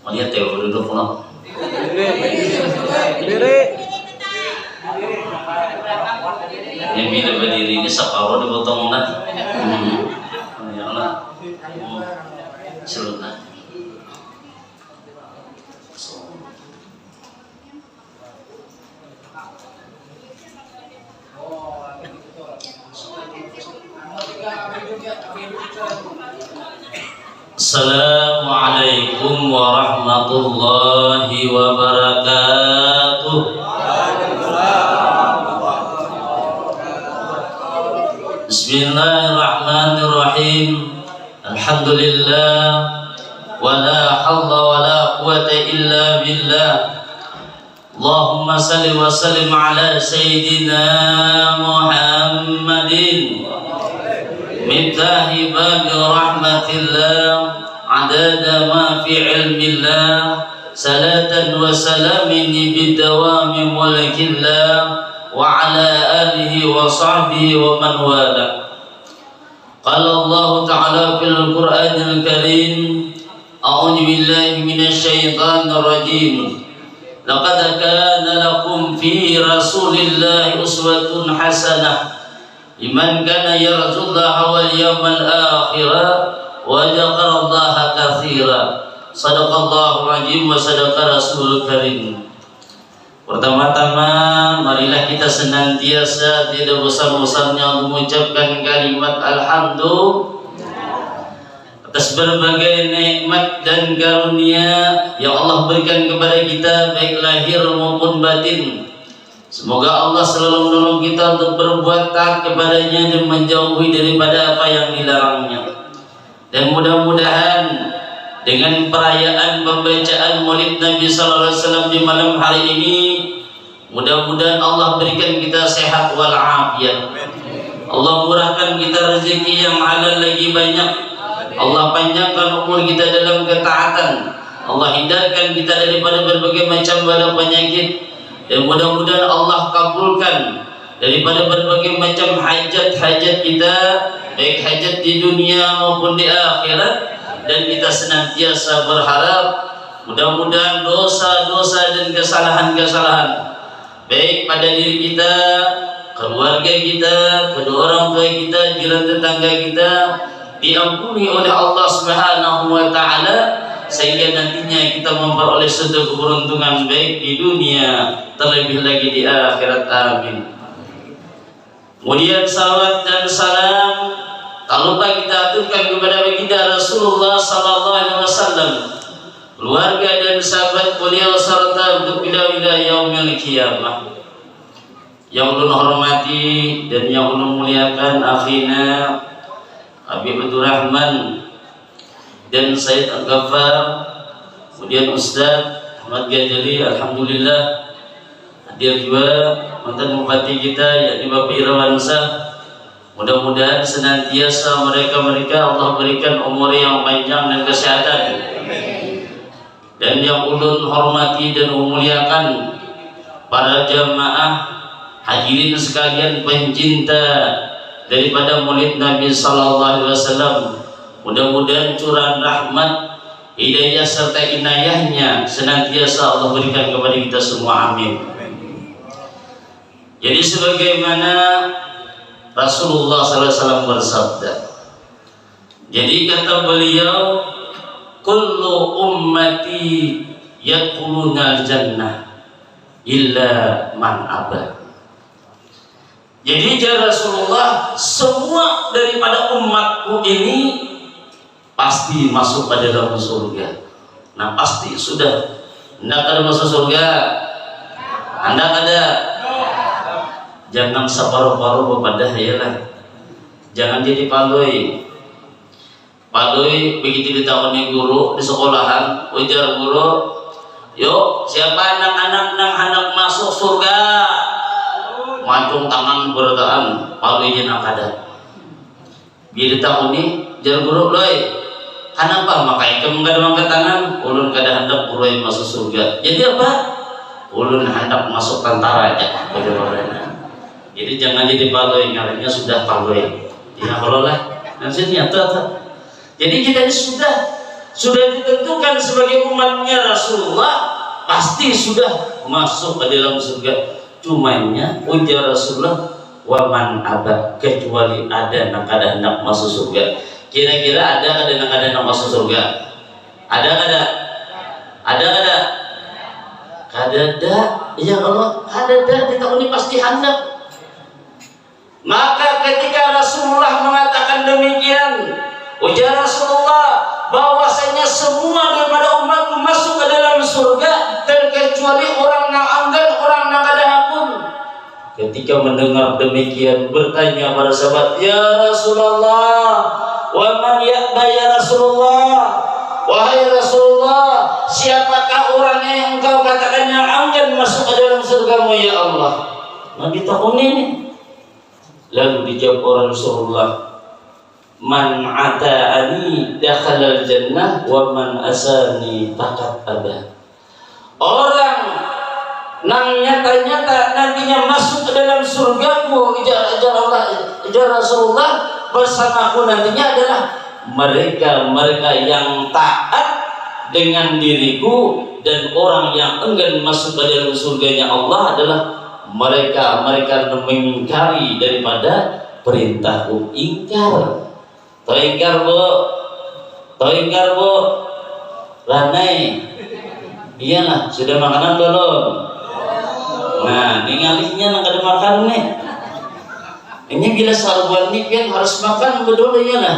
Melihat ya duduk pulang. Yang bila berdiri ini separuh dipotong lah. Ya Allah. Selunah. Assalamualaikum warahmatullahi wabarakatuh. Bismillahirrahmanirrahim. Alhamdulillah wala haula wala quwata illa billah. Allahumma salli wa sallim ala sayyidina Muhammadin miftahi babi rahmatillah adada ma fi ilmillah salatan wa salamin bidawami mulkillah wa ala alihi wa sahbihi wa man wala. Qala Allah ta'ala fil Qur'anil Karim a'udzu billahi minasy syaithanir rajim. Laqad kana lakum fi Rasulillahi uswatun hasanah liman kana yarjullaha wal yawmal akhir wa dzakarallaha katsira. Shadaqallahul azim wa sadaqa rasulul karim. Pertama-tama marilah kita senantiasa tidak bosan-bosannya untuk mengucapkan kalimat alhamdulillah atas berbagai nikmat dan karunia yang Allah berikan kepada kita baik lahir maupun batin. Semoga Allah selalu menolong kita untuk berbuat taat kepadanya dan menjauhi daripada apa yang dilarangnya. Dan mudah-mudahan dengan perayaan pembacaan Maulid Nabi sallallahu alaihi wasallam di malam hari ini, mudah-mudahan Allah berikan kita sehat wal afiat. Allah murahkan kita rezeki yang halal lagi banyak. Allah panjangkan umur kita dalam ketaatan. Allah hindarkan kita daripada berbagai macam bala penyakit. Dan mudah-mudahan Allah kabulkan daripada berbagai macam hajat-hajat kita, baik hajat di dunia maupun di akhirat. Dan kita senantiasa berharap mudah-mudahan dosa-dosa dan kesalahan-kesalahan baik pada diri kita, keluarga kita, kedua orang tua kita, jiran tetangga kita diampuni oleh Allah Subhanahu wa taala, sehingga nantinya kita memperoleh suatu keberuntungan baik di dunia terlebih lagi di akhirat. Amin. Kemudian salawat dan salam tak lupa kita aturkan kepada baginda Rasulullah sallallahu alaihi wasallam, keluarga dan sahabat beliau serta untuk ila yaumil qiyamah. Yang ulun hormati dan yang ulun muliakan akhina Habib Abdul Rahman dan Said Al-Ghaffar, kemudian Ustaz Ahmad Ghazali, alhamdulillah hadir juga mantan bupati kita yakni Bapak Irawansyah. Mudah-mudahan senantiasa mereka Allah berikan umur yang panjang dan kesehatan. Dan yang ulun hormati dan memuliakan para jamaah hadirin sekalian pencinta daripada Maulid Nabi sallallahu alaihi wasallam, mudah-mudahan curahan rahmat, hidayah serta inayahnya senantiasa Allah berikan kepada kita semua. Amin. Jadi sebagaimana Rasulullah SAW bersabda, jadi kata beliau, kullu ummati yadkhulunal jannah illa man aba. Jadi ya Rasulullah, semua daripada umatku ini pasti masuk pada dalam surga. Nah pasti sudah. Hendak ada masuk surga? Hendak ada? Jangan separuh-paruh bepadah ya lah. Jangan jadi paloi. Paloi begitu ditawani guru di sekolahan, ujar guru, yuk siapa anak-anak masuk surga? Macung tangan berataan, paloi nak ada. Biar ditawani, jar guru loy. Kenapa? Makanya kamu gak ada angkat tangan, ulun kada hendak guru yang masuk surga. Jadi apa? Ulun hendak masuk tentara aja. Jadi jangan jadi paloi, ngarannya sudah paloi. Ya kalau lah, nanti nyata. Jadi kita ini sudah sudah ditentukan sebagai umatnya Rasulullah pasti sudah masuk ke dalam surga. Cumanya ujar Rasulullah, waman aba, kecuali ada yang kada hendak masuk surga. Kira-kira ada kada yang kada hendak masuk surga? Ada kada? Ada kada? Kada ada. Ya Allah, kada ada. Di tahun ini pasti hendak. Maka ketika Rasulullah mengatakan demikian, ujar Rasulullah bahwasanya semua daripada umatku masuk ke dalam surga terkecuali orang yang enggan, orang yang kada hakun. Ketika mendengar demikian bertanya para sahabat, ya Rasulullah, wa man ya'ba ya Rasulullah, wahai Rasulullah, siapakah orangnya yang engkau katakan yang enggan masuk ke dalam surgamu ya Allah? Nabi takun ini. Lalu dijawab oleh Rasulullah, man ata'ani dakhalal jannah wa man asani faqad aba. Orang nang nyata-nyata nantinya masuk ke dalam surgaku, ujar Rasulullah, bersamaku nantinya adalah mereka yang taat dengan diriku, dan orang yang enggan masuk ke dalam surganya Allah adalah mereka yang mengingkari daripada perintahku. Ingkar. Toingkar bu, ranai. Iyalah, sudah makanan belum? Nah, ini ngalihnya nang kada makan nih. Ini bila sarbuan nih kan harus makan dulu ya lah.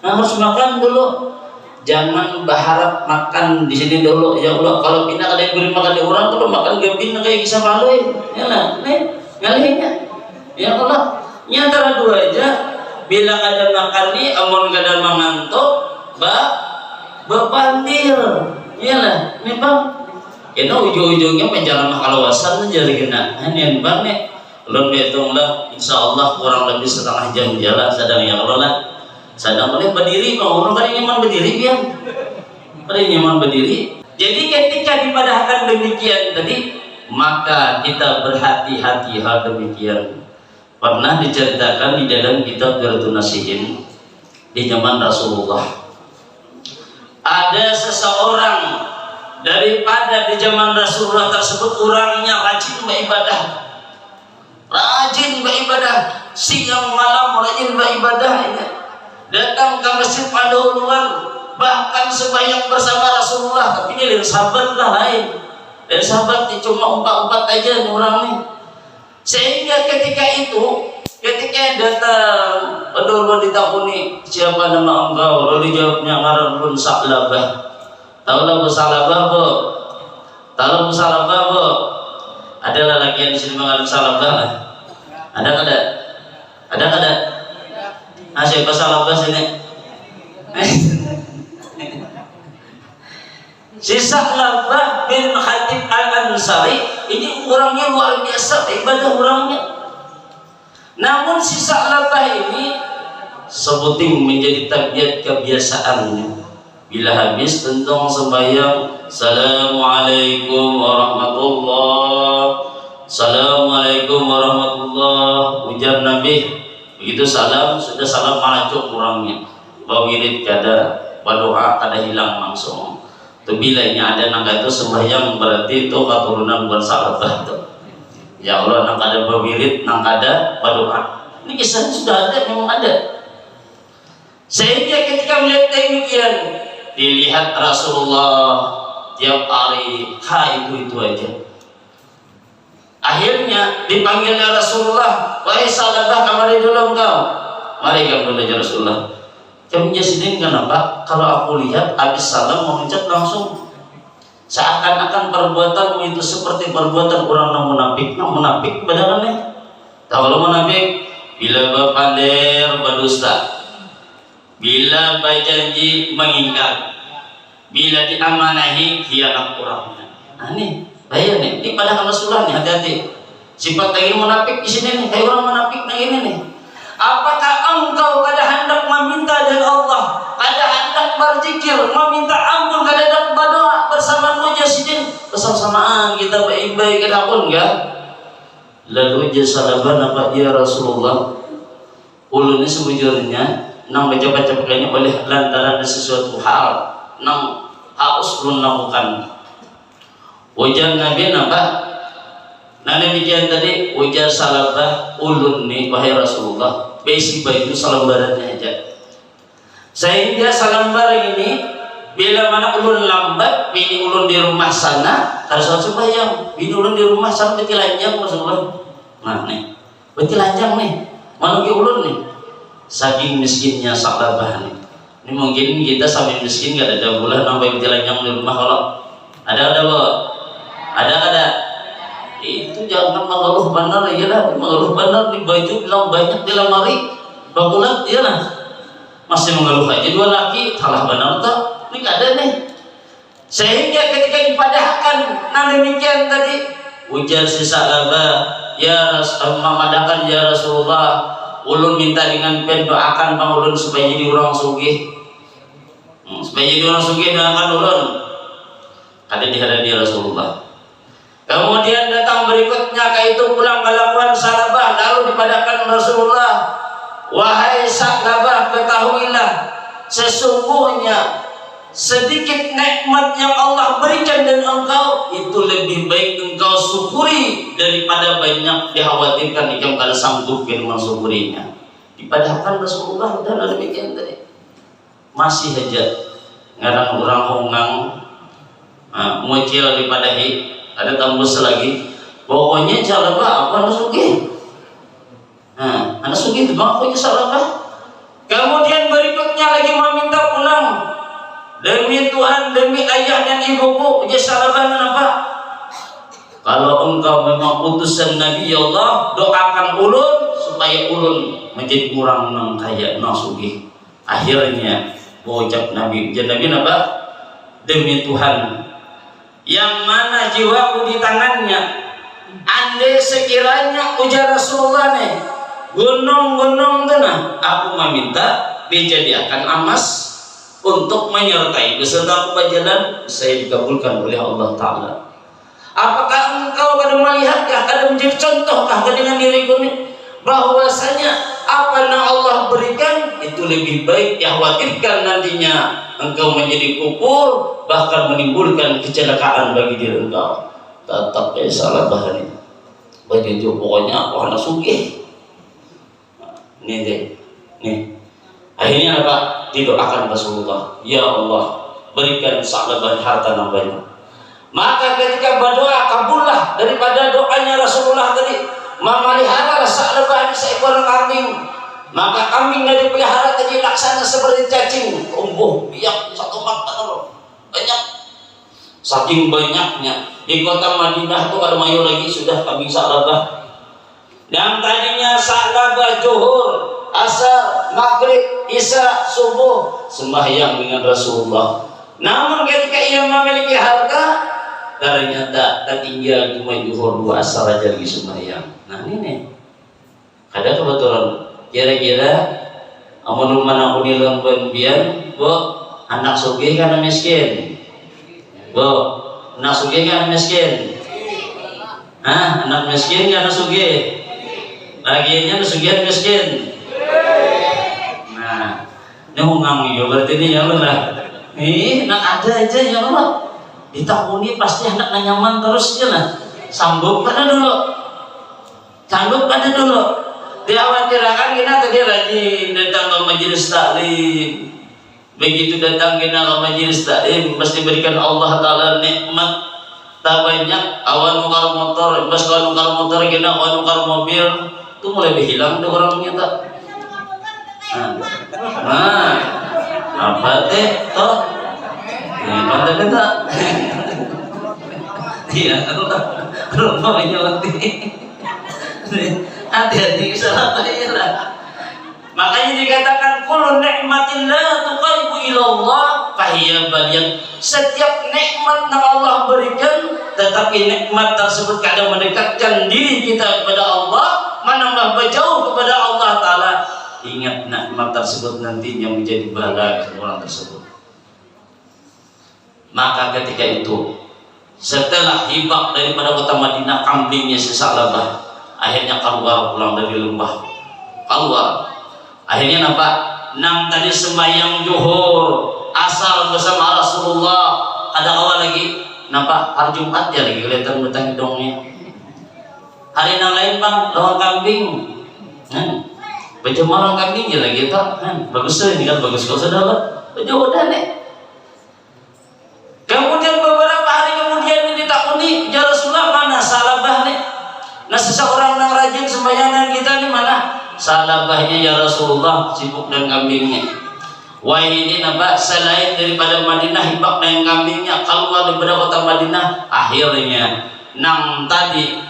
Nah, harus makan dulu. Jangan berharap makan di sini dulu. Ya Allah, kalau pindah kada beri makan di orang, kalau makan gambin kayak kisah malu ya lah. Nih, ngalihnya. Ya Allah, ini antara dua aja. Bila kada makan nih, amun kada mengantuk, bepandir. Iyalah, nih bang. Ini ujung-ujungnya menjalan kalawasan jadi kena. Ini bang nih, belum dihitung lah. Insya Allah kurang lebih setengah jam jalan. Sedang ya Allah lah. Sedang boleh berdiri, bang. Orang pada nyaman berdiri biar. Pada nyaman berdiri. Jadi ketika dipadahkan demikian tadi, maka kita berhati-hati hal demikian. Pernah diceritakan di dalam kitab Ghiratul Nasihin di zaman Rasulullah. Ada seseorang daripada di zaman Rasulullah tersebut orangnya rajin beribadah, siang malam rajin beribadah, datang ke masjid pada luar, bahkan sembahyang bersama Rasulullah. Tapi ini dari sahabat lah lain, dari sahabat cuma 4 aja orang nih. Sehingga ketika datang pendulur ditakuni, siapa nama engkau? Lalu dijawabnya ngaran pun Sa'labah. Tahu lah Sa'labah bu? Tahu Sa'labah bu? Ada lelaki yang di sini mengalir Sa'labah? Ada kada? Ada kada? Nah, siapa Sa'labah sini? Si Sa'labah bin Khatib Al-Ansari ini orangnya luar biasa ibadah orangnya. Namun si Sa'labah ini sebuting menjadi tabiat kebiasaannya. Bila habis tentang sembahyang, Assalamualaikum warahmatullah, Assalamualaikum warahmatullah, ujar Nabi. Begitu salam, sudah salam malacuk orangnya. Bawirid kada, berdoa kada hilang langsung. Itu bila ini ada nangka itu sembahyang berarti itu keturunan buat Sa'labah itu. Ya Allah, nang kada berwirid, nang kada berdoa. Ini kisahnya sudah ada, memang ada. Sehingga ketika melihat demikian, dilihat Rasulullah tiap hari itu aja. Akhirnya dipanggilnya Rasulullah, wahai Sa'labah, kemari dulu engkau. Mari kamu dulu ya Rasulullah. Kamu jasidin kenapa? Kalau aku lihat habis salam mengucap langsung. Seakan-akan perbuatanmu itu seperti perbuatan orang yang munafik. Nah, munafik badangannya. Tahu kalau munafik? Bila berpander berdusta, bila berjanji mengingkar, bila diamanahi khianat orangnya. Nah ini bahaya nih. Ini pada Rasulullah nih, hati-hati. Sifat lagi munafik di sini nih. Kayak orang munafik nah ini nih. Apakah engkau kada hendak meminta dari Allah, kada hendak berzikir, meminta ampun, kada hendak berdoa bersama mujasidin, bersama-samaan kita baik-baik kada pun enggak? Lalu Sa'labah nampak dia Rasulullah. Ulunnya sebujurnya nang baca-baca pakainya oleh lantaran sesuatu hal nang haus ulun lakukan. Ujar Nabi napa? Nah demikian tadi ujar salabah ulun nih wahai Rasulullah, besi baju salambarannya aja. Sehingga salambar ini bila mana ulun lambat, bini ulun di rumah sana, harus sembahyang. Bini ulun di rumah sana beti lanjang Rasulullah. Nah nih, beti lanjang nih, manugi ulun nih. Saking miskinnya salabah nih. Ini mungkin kita sampai miskin gak ada bulan sampai beti lanjang di rumah kalau ada bo, ada. Itu jangan mengeluh benar ya lah, mengeluh benar di baju bilang banyak di lemari, bagulat ya lah. Masih mengeluh aja dua laki, salah benar tak? Ini nggak ada nih. Sehingga ketika dipadahkan, nah demikian tadi ujar si Sa'labah, ya Rasulullah, ya Rasulullah, ulun minta dengan pen doakan bang ulun supaya jadi orang sugih. Supaya jadi orang sugih doakan ulun. Ada di hadapan Rasulullah. Kemudian datang berikutnya kaitu pulang kelakuan Sa'labah, lalu dipadahkan Rasulullah, wahai Sa'labah, ketahuilah sesungguhnya sedikit nikmat yang Allah berikan dan engkau itu lebih baik engkau syukuri daripada banyak dikhawatirkan engkau kalau sanggup mensyukurinya. Dipadahkan Rasulullah dalam demikian tadi masih aja ngarang orang hongang muncul dipadahi. Ada tambus lagi, pokoknya Sa'labah apa nasugi. Nah, anak sugi itu bang, pokoknya Sa'labah. Kemudian berikutnya lagi meminta pulang. Demi Tuhan, demi ayah dan ibuku, ujar Sa'labah apa? Kalau engkau memang utusan Nabi Allah, doakan ulun supaya ulun menjadi orang yang kaya nasugi. Akhirnya ucap Nabi, ujar Nabi apa? Demi Tuhan yang mana jiwaku di tangannya, andai sekiranya ujar Rasulullah nih gunung-gunung tanah aku meminta dijadikan emas untuk menyertai beserta aku berjalan, saya dikabulkan oleh Allah Ta'ala. Apakah engkau pada melihatkah, ada menjadi contohkah dengan diriku ini bahwasanya apa yang Allah berikan itu lebih baik, ya khawatirkan nantinya engkau menjadi kufur bahkan menimbulkan kecelakaan bagi diri engkau. Tetap kayak Sa'labah ini bagi pokoknya aku anak sugih. Ini deh, nih akhirnya apa? Didoakan Rasulullah, ya Allah berikan Sa'labah harta yang banyak. Maka ketika berdoa kabullah daripada doanya Rasulullah tadi, memelihara Sa'labah seekor kambing. Maka kambing yang dipelihara tadi laksana seperti cacing, tumbuh biak satu mata banyak. Saking banyaknya di kota Madinah itu kalau mayu lagi sudah kambing Sa'labah. Dan tadinya Sa'labah zuhur, asar, maghrib, isya, subuh sembahyang dengan Rasulullah. Namun ketika ia memiliki harta, ternyata tertinggal cuma zuhur 2 asar aja lagi sembahyang. Nah ini nih, ada kebetulan kira-kira amun mana aku dilengkan biar bu anak sugih karena miskin, bu anak sugih karena miskin, anak miskin karena sugih, bagiannya sugih miskin. Nah ini hungang ya berarti ini ya Allah. Nak ada aja ya Allah. Di tahun ini pasti anak nyaman terus aja lah. Sanggup pada dulu, sanggup pada dulu. Dikhawatirkan kita tadi rajin datang ke majelis taklim. Begitu datang kita ke majelis taklim, pasti berikan Allah Ta'ala nikmat tak banyak. Awan nukar motor, pas awan nukar motor kita, awan nukar mobil, itu mulai berhilang tuh orangnya tak. Nah, apa teh toh? Mantap kita. Iya, kalau mau nyelati. Hati-hati salah ya lah. Makanya dikatakan kullu nikmatin la tuqaribu ila Allah fahiya baliyah. Setiap nikmat yang Allah berikan, tetapi nikmat tersebut kadang mendekatkan diri kita kepada Allah, menambah jauh kepada Allah Ta'ala. Ingat nikmat tersebut nantinya menjadi bala orang tersebut. Maka ketika itu setelah hibak daripada kota Madinah kambingnya si Sa'labah, akhirnya keluar pulang dari lembah, keluar. Akhirnya nampak nang tadi sembahyang zuhur, asal bersama Rasulullah. Ada awal lagi, nampak hari Jumat ya lagi kelihatan betang hidungnya. Hari yang lain bang, lawan kambing, baca malam kambing ya lagi tak, bagus tuh ini kan bagus kau sudah lah, udah nih. Kemudian beberapa hari kemudian ini ditakuni, ya Rasulullah mana salabah nih? Nah seseorang yang rajin sembayangan kita nih mana? Salabahnya ya Rasulullah sibuk dengan kambingnya. Wah ini nampak selain daripada Madinah hibak dengan kambingnya keluar daripada kota Madinah. Akhirnya nang tadi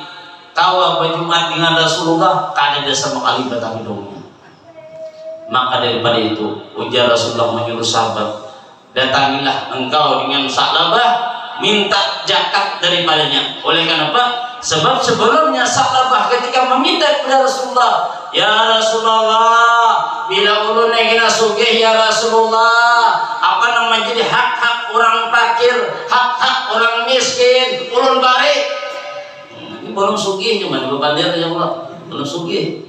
tawa berjumat dengan Rasulullah kada ada sama kali batang hidungnya. Maka daripada itu ujar Rasulullah menyuruh sahabat, datangilah engkau dengan Sa'labah, minta zakat daripadanya. Oleh karena apa? Sebab sebelumnya Sa'labah ketika meminta kepada Rasulullah, ya Rasulullah, bila ulun negina sugih ya Rasulullah, apa namanya jadi hak-hak orang fakir, hak-hak orang miskin, ulun balik. Ini belum sugih cuma bapak lihat ya Allah, belum sugih.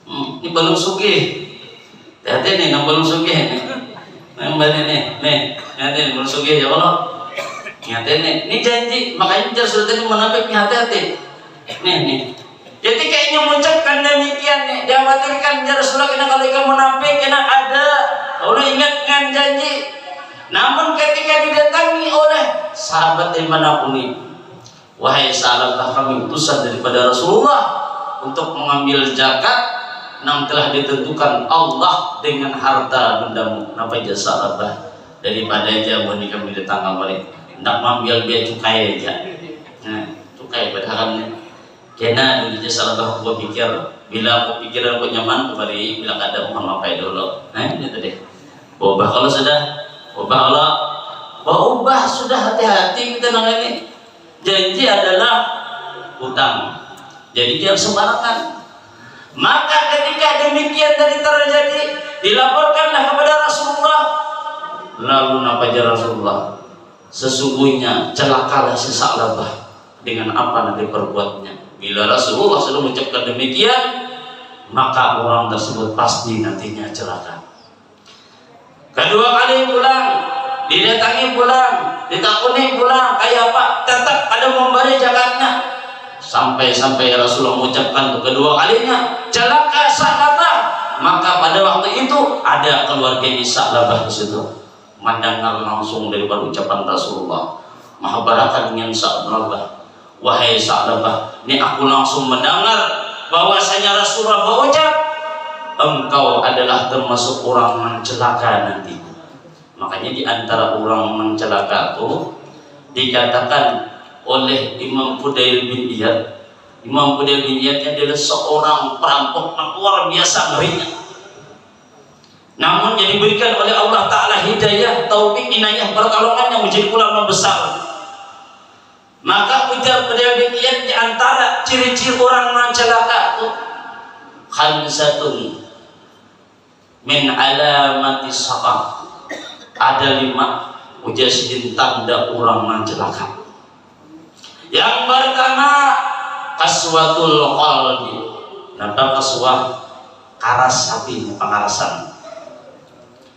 Ini belum sugih. Hati nih, nang belum sugih nih. Nang bani nih, hati belum sugih ya Allah. Hati nih, ini janji, makanya jangan sudah tadi menapik hati-hati. Nih. Jadi kayaknya mengucapkan demikian nih, dikhawatirkan ya Rasulullah kena kalau ikan munafik kena ada. Allah ingat dengan janji. Namun ketika didatangi oleh sahabat dimanapun ini, wahai Sa'labah, kami utusan daripada Rasulullah untuk mengambil zakat yang telah ditentukan Allah dengan harta bendamu. Napa jasa Sa'labah daripada aja bani kami datang kembali hendak mengambil biaya cukai aja. Nah, cukai padahal kena dulu jasa Sa'labah gua pikir bila aku pikiran aku nyaman kembali bila kada mohon maaf dulu. Nah, ini tadi. Ubah kalau sudah ubah sudah hati-hati kita nang ini. Janji adalah utang. Jadi jangan sembarangan. Maka ketika demikian tadi terjadi, dilaporkanlah kepada Rasulullah. Lalu napa aja Rasulullah? Sesungguhnya celakalah si Sa'labah dengan apa nanti perbuatnya. Bila Rasulullah sudah mengucapkan demikian, maka orang tersebut pasti nantinya celaka. Kedua kali pulang, didatangi pulang, ditakuni pulang, kayak apa? Tetap ada memberi zakatnya. Sampai Rasulullah mengucapkan untuk kedua kalinya, celaka Sa'labah. Maka pada waktu itu ada keluarga Sa'labah di situ, mendengar langsung daripada ucapan Rasulullah. Maha barakah dengan Sa'labah. Wahai Sa'labah, ini aku langsung mendengar bahwasanya Rasulullah berucap, engkau adalah termasuk orang yang celaka nanti. Makanya di antara orang yang celaka itu dikatakan oleh Imam Fudail bin Iyad. Imam Fudail bin Iyad adalah seorang perampok yang luar biasa ngerinya. Namun yang diberikan oleh Allah Ta'ala hidayah, taufik, inayah, pertolongan yang menjadi ulama besar. Maka ujar Fudail bin Iyad, di antara ciri-ciri orang yang celaka itu khamsatun min alamati saqam. Ada 5 ujar tanda orang yang celaka. Yang pertama kaswatul qalbi. Nampak kaswah karas hati, pengarasan.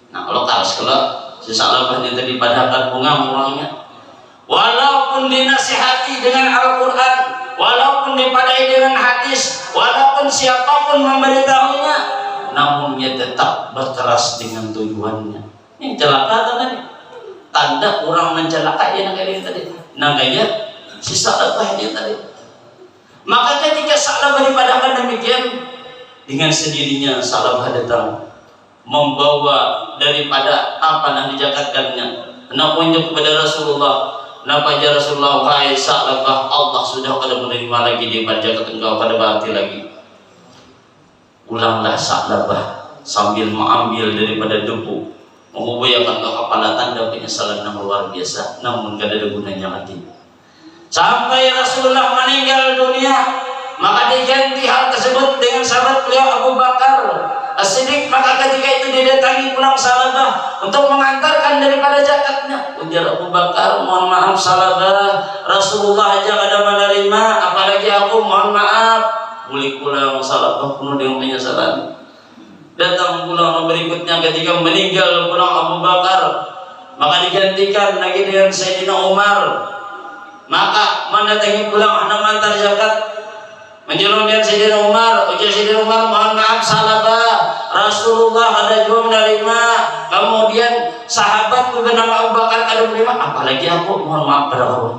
Nah kalau karas kalau si Sa'labahnya tadi padahkan bunga orangnya, walaupun dinasihati dengan Al-Quran, walaupun dipadai dengan hadis, walaupun siapapun memberitahunya, namun ia tetap berkeras dengan tujuannya. Ini celaka tadi, tanda orang mencelaka ya kayak tadi. Namanya si Sa'labah dia tadi. Maka ketika Sa'labah dipadamkan demikian, dengan sendirinya Sa'labah datang membawa daripada apa yang dijakatkannya. Nak menunjuk kepada Rasulullah. Napa aja Rasulullah, wahai Sa'labah, Allah sudah pada menerima lagi daripada jakat engkau pada berarti lagi. Ulanglah Sa'labah sambil mengambil daripada debu, mengupayakan ke kepala tanda penyesalan yang luar biasa, namun tidak ada gunanya lagi. Sampai Rasulullah meninggal dunia, maka diganti hal tersebut dengan sahabat beliau Abu Bakar As-Siddiq. Maka ketika itu didatangi pulang Sa'labah untuk mengantarkan daripada zakatnya. Ujar Abu Bakar, mohon maaf Sa'labah, Rasulullah aja ada menerima, apalagi aku, mohon maaf. Boleh pulang Sa'labah penuh dengan penyesalan. Datang pula berikutnya ketika meninggal pula Abu Bakar, maka digantikan lagi dengan Sayyidina Umar. Maka mendatangi pula anak mantar zakat, menjelung dengan Sayyidina Umar. Ujar Sayyidina Umar, mohon maaf salah Rasulullah ada juga menerima, kemudian sahabat bernama Abu Bakar ada menerima, apalagi aku, mohon maaf pada Allah.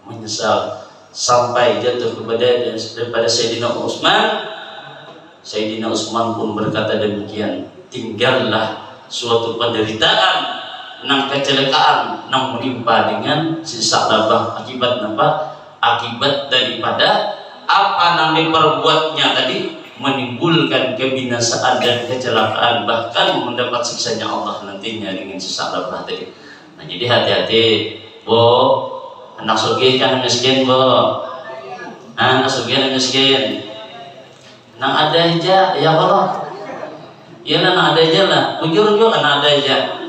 Menyesal sampai jatuh kepada Sayyidina Utsman. Sayyidina Utsman pun berkata demikian, tinggallah suatu penderitaan, nang kecelakaan, nang menimpa dengan sisa labah akibat apa? Akibat daripada apa nang diperbuatnya tadi, menimbulkan kebinasaan dan kecelakaan, bahkan mendapat siksanya Allah nantinya dengan sisa labah tadi. Nah, jadi hati-hati, bo, anak sugih kan miskin, bo, anak sugih kan miskin. Nang ada aja, ya Allah. Ya nang ada aja lah. Ujur-ujur nang ada aja.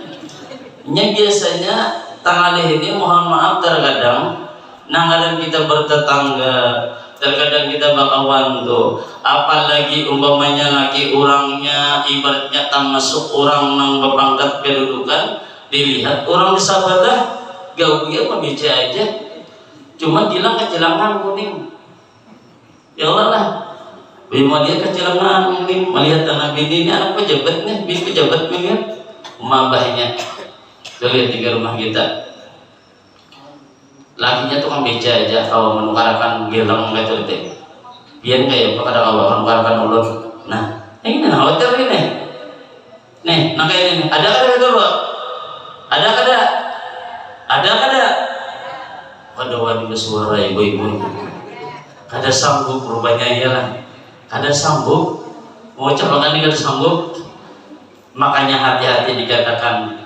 Biasanya tangalih ini mohon maaf terkadang nang kadang kita bertetangga, terkadang kita bakawan tuh. Apalagi umpamanya laki orangnya ibaratnya tang masuk orang nang berpangkat kedudukan, dilihat orang di sabadah gaulnya membeja aja. Cuma hilang kecilangan kuning. Ya Allah lah. Bima dia kecilangan ini melihat anak bini ini anak pejabat nih, bini pejabat nih kan, mabahnya. Kita lihat tiga rumah kita, lakinya tuh kan beja aja kalau menukarkan gelang gitu deh. Biar kayak apa kadang awal menukarkan ulur. Nah, ini khawatir ini. Nih, nah kayak ini. Ada itu loh. Ada. Ada wanita suara ibu-ibu. Kada sanggup rupanya iyalah. Kada sanggup, mau coba ini kada sanggup, makanya hati-hati dikatakan.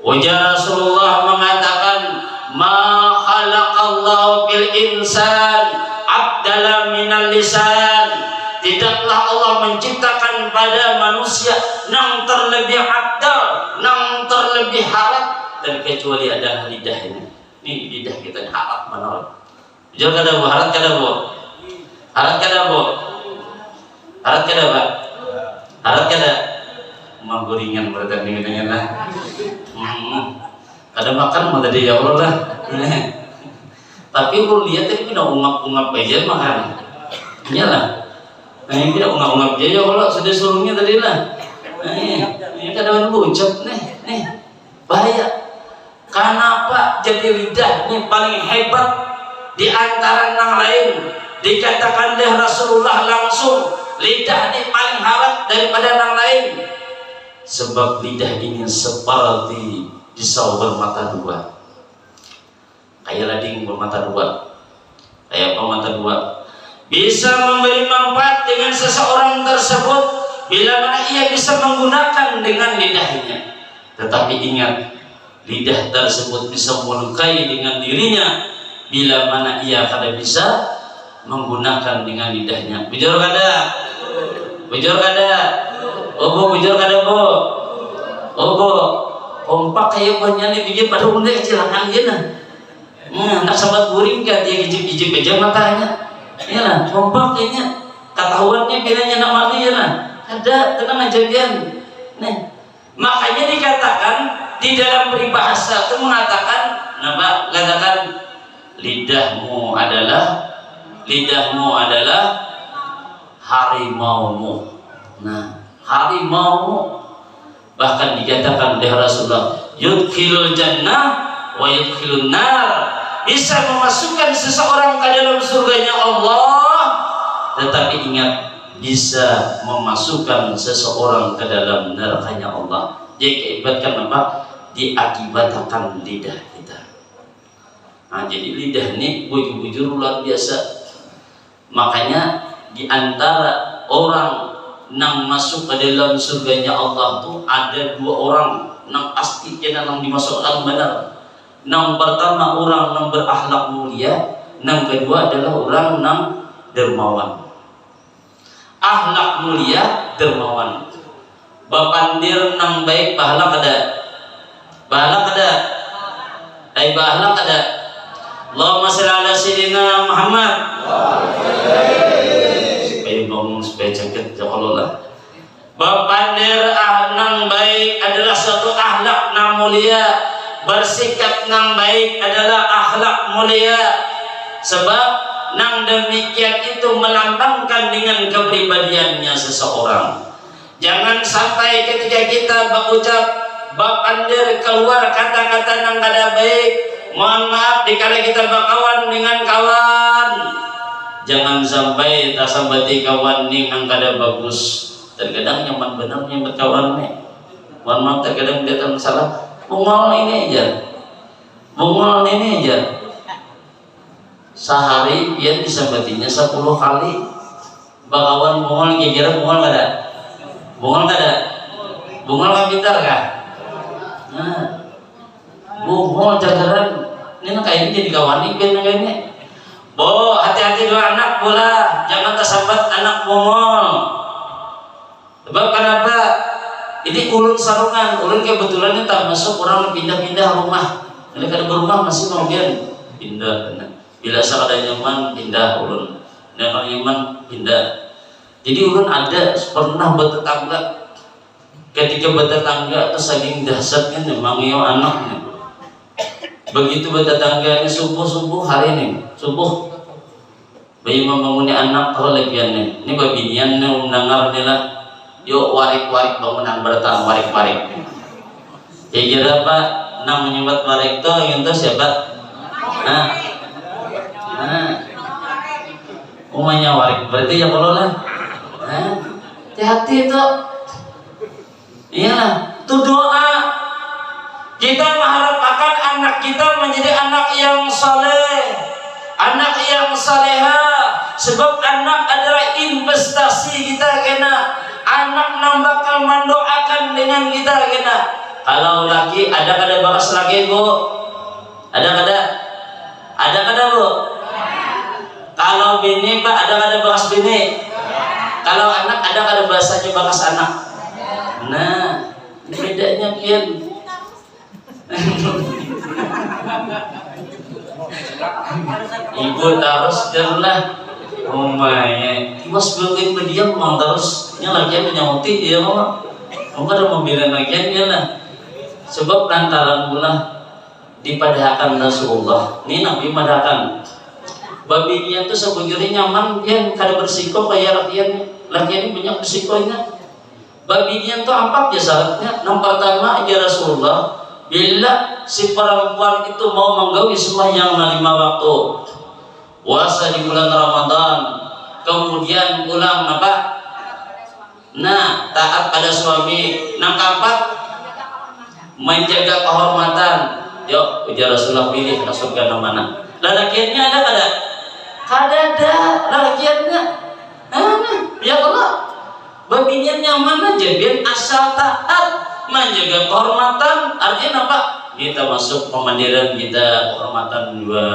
Wajah Rasulullah mengatakan, ma khalaqallahu fil insan abdala minal lisan. Tidaklah Allah menciptakan pada manusia nang terlebih abdal, nang terlebih harap dan kecuali ada lidah ini. Ini lidah kita harap benar. Jauh kada bu, harap kada bu, harap kada bu. Harap kada Pak? Harap kada? Mau goringan bertanding dengan lah. Kada makan mau tadi ya Allah lah. Tapi lu lihat tadi kita ungap-ungap aja makan. Iyalah. Nah ini kita ungap-ungap aja ya Allah sudah suruhnya tadi lah. Ini kadang ucap nih bahaya. Kenapa jadi lidah ini paling hebat di antara yang lain? Dikatakan oleh Rasulullah langsung. Lidah ini paling harap daripada yang lain, sebab lidah ini seperti pisau bermata dua, kayak lading bermata dua, kayak pemata dua, bisa memberi manfaat dengan seseorang tersebut bila mana ia bisa menggunakan dengan lidahnya. Tetapi ingat, lidah tersebut bisa melukai dengan dirinya bila mana ia kada bisa menggunakan dengan lidahnya. Bujur kada? Bujur kada? Oh bujur kada bu? Oh bu, kompak kayak banyak nih biji pada bunda kecilangan dia nah. Nak sahabat guring kan dia gijip-gijip aja matanya. Ya lah, kompak kayaknya. Ketahuannya bilangnya namanya ya lah. Ada, tenang aja dia. Nih, makanya dikatakan di dalam peribahasa itu mengatakan, nama katakan lidahmu adalah harimaumu. Nah, harimaumu bahkan dikatakan oleh Rasulullah, yudkhilul jannah wa yudkhilun nar, bisa memasukkan seseorang ke dalam surganya Allah, tetapi ingat bisa memasukkan seseorang ke dalam nerakanya Allah. Jadi akibatkan apa? Diakibatkan lidah kita. Nah, jadi lidah ini bujur-bujur luar biasa. Makanya di antara orang yang masuk ke dalam surganya Allah tuh ada dua orang yang pasti kena yang dimasukkan benar. Yang pertama orang yang berakhlak mulia, yang kedua adalah orang yang dermawan. Akhlak mulia, dermawan. Bapandir nang baik pahala kada? Pahala kada? Ai pahala kada? Allahumma shalli ala sayyidina Muhammad. Supaya bangun supaya cengket ya Allah lah. Bapandir nang baik adalah suatu akhlak nang mulia. Bersikap nang baik adalah akhlak mulia. Sebab nang demikian itu melambangkan dengan kepribadiannya seseorang. Jangan sampai ketika kita berucap bapandir keluar kata-kata nang kada baik. Mohon maaf dikala kita berkawan dengan kawan. Jangan sampai tak sambati kawan ning nang kada bagus. Terkadang nyaman benar nyambut kawan nih. Mohon maaf terkadang dia tak salah. Bungol ini aja. Sehari dia disambatinya 10 kali. Bakawan bungol kira-kira bungol kada? Bungol kada? Bungol kapitar kah? Nah, bungol jagaran. Ini kayak ini jadi kawan ini kayaknya. Bo, hati-hati dua anak bola. Jangan tersambat anak bungol. Sebab kenapa? Ini ulun sarungan, ulun kebetulannya tak masuk orang pindah-pindah rumah. Kalau kada berumah masih mau pindah. Bila sakada nyaman pindah ulun. Nah kalau nyaman pindah. Jadi ulun ada pernah bertetangga. Ketika bertetangga itu saking dahsyatnya memang iyo anaknya. Begitu bertetangga ini subuh hari ini subuh. Bayi membangun anak kalau lebiannya. Ini babiniannya mendengar lah. Yuk warik-warik bangunan bertahan warik-warik. Kira apa? Nang menyebut warik itu yang itu siapa? Umumnya warik berarti ya kalau lah. Hati-hati itu. Iya, itu doa. Kita mengharapkan anak kita menjadi anak yang saleh, anak yang saleha. Sebab anak adalah investasi kita kena. Anak nang bakal mendoakan dengan kita kena. Kalau laki ada kada bakas laki bu? Ada kada bu? Kalau bini pak ada kada bakas bini? Kalau anak ada kada bahasanya bakas anak? Nah, bedanya kian. Ibu harus jelas. Oh my, mas belum berdiam mau terus lagian menyauti dia mau ada mobilan lagian dia lah. Sebab lantaran pula dipadahkan Rasulullah ini Nabi padahkan babinya tuh sebujurnya nyaman dia kada bersiko kayak lagian banyak bersikonya. Babinya tuh empat ya syaratnya. Yang pertama ya Rasulullah bila si perempuan itu mau menggawi sembahyang 5 waktu, puasa di bulan Ramadan, kemudian pulang apa? Nah, taat pada suami. Yang keempat, menjaga kehormatan. Yuk, ujar Rasulullah pilih surga mana? Lalakiannya ada kada? Kada ada lalakiannya. Ya Allah, babinya nyaman aja, biar asal taat, menjaga kehormatan. Artinya apa? Kita masuk pemandiran kita, kehormatan juga.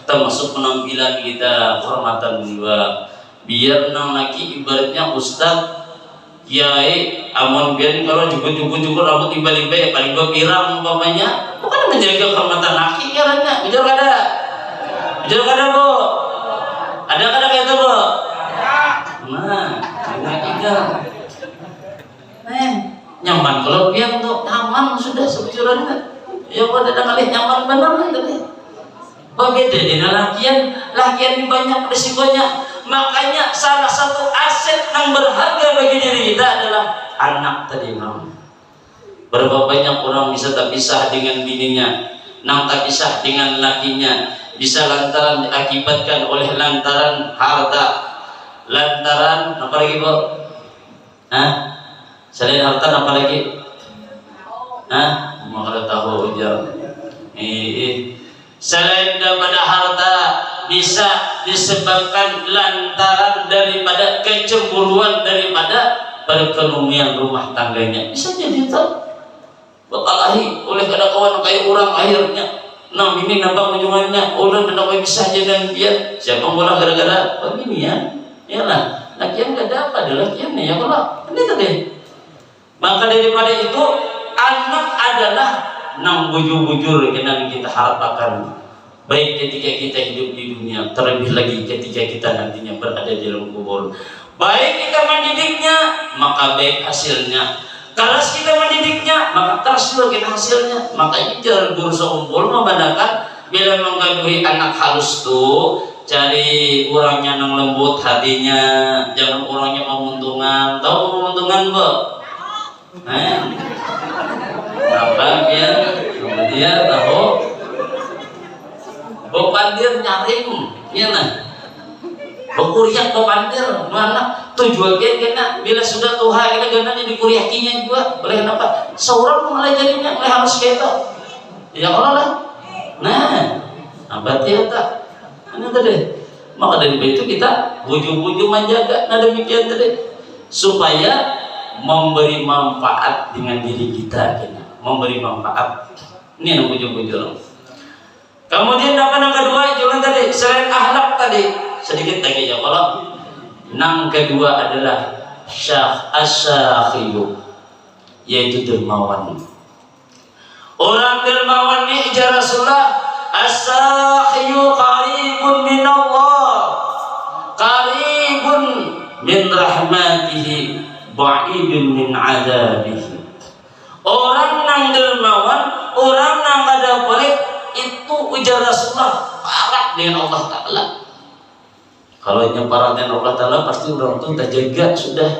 Termasuk penampilan kita, kehormatan juga. Biar nang laki ibaratnya ustaz, kiai, amun biar kalau cukup rambut tiba-tiba ya paling pirang umpamanya, bukan menjaga kehormatan laki karena betul kada bu? Ada kada kayak itu bu? Nah, tiga. Nyaman kalau dia untuk nyaman sudah sebujurnya. Ya pada kali nyaman benar tadi. Beda dengan lakian banyak risikonya. Makanya salah satu aset yang berharga bagi diri kita adalah anak tadi mam. Berapa banyak orang bisa tak pisah dengan bininya, nang tak pisah dengan lakinya, bisa lantaran diakibatkan oleh lantaran harta, lantaran apa lagi bu? Selain harta apa lagi? Maka tahu ujar. Selain daripada harta bisa disebabkan lantaran daripada kecemburuan daripada perekonomian rumah tangganya. Bisa jadi tak bakalahi oleh kada kawan kayak orang akhirnya. Nah ini nampak ujungannya orang hendak bisa dengan dia. Siapa bola gara-gara begini ya? Yalah, lakian kada apa ada lakiannya ya kalau ini tadi. Maka daripada itu anak adalah nang bujur-bujur yang kita harapkan. baik ketika kita hidup di dunia, terlebih lagi ketika kita nantinya berada di dalam kubur. Baik kita mendidiknya, maka baik hasilnya. Keras kita mendidiknya, maka keras juga kita hasilnya. Makanya jalan guru seumpul membedakan bila menggaduhi anak halus tuh, cari orangnya yang lembut hatinya, jangan orangnya menguntungkan. Tahu menguntungkan, Bu? Apa dia tahu? Bapandir nyaring, ya nah. Berkuriak bapandir, mana tujuan kena bila sudah tuha kita gana jadi kuriakinya juga, boleh apa? Seorang mulai jadinya oleh harus kita, ya Allah lah. Nah, apa dia tak? Ini tadi. Maka dari itu kita buju-buju menjaga, nah demikian tadi, supaya memberi manfaat dengan diri kita, memberi manfaat. Ini yang buju-buju. Kemudian apa yang kedua jangan tadi selain akhlak tadi sedikit lagi ya kalau yang kedua adalah asy-syakhiyu, yaitu dermawan. Orang dermawan ini ijazah Rasulullah, as-sakhiyu qaribun min Allah, qaribun min rahmatihi, ba'idun min adabihi. Orang yang dermawan, orang yang ada balik itu ujar Rasulullah parat dengan Allah Ta'ala. Kalau yang parat dengan Allah Ta'ala pasti orang itu tak jaga sudah.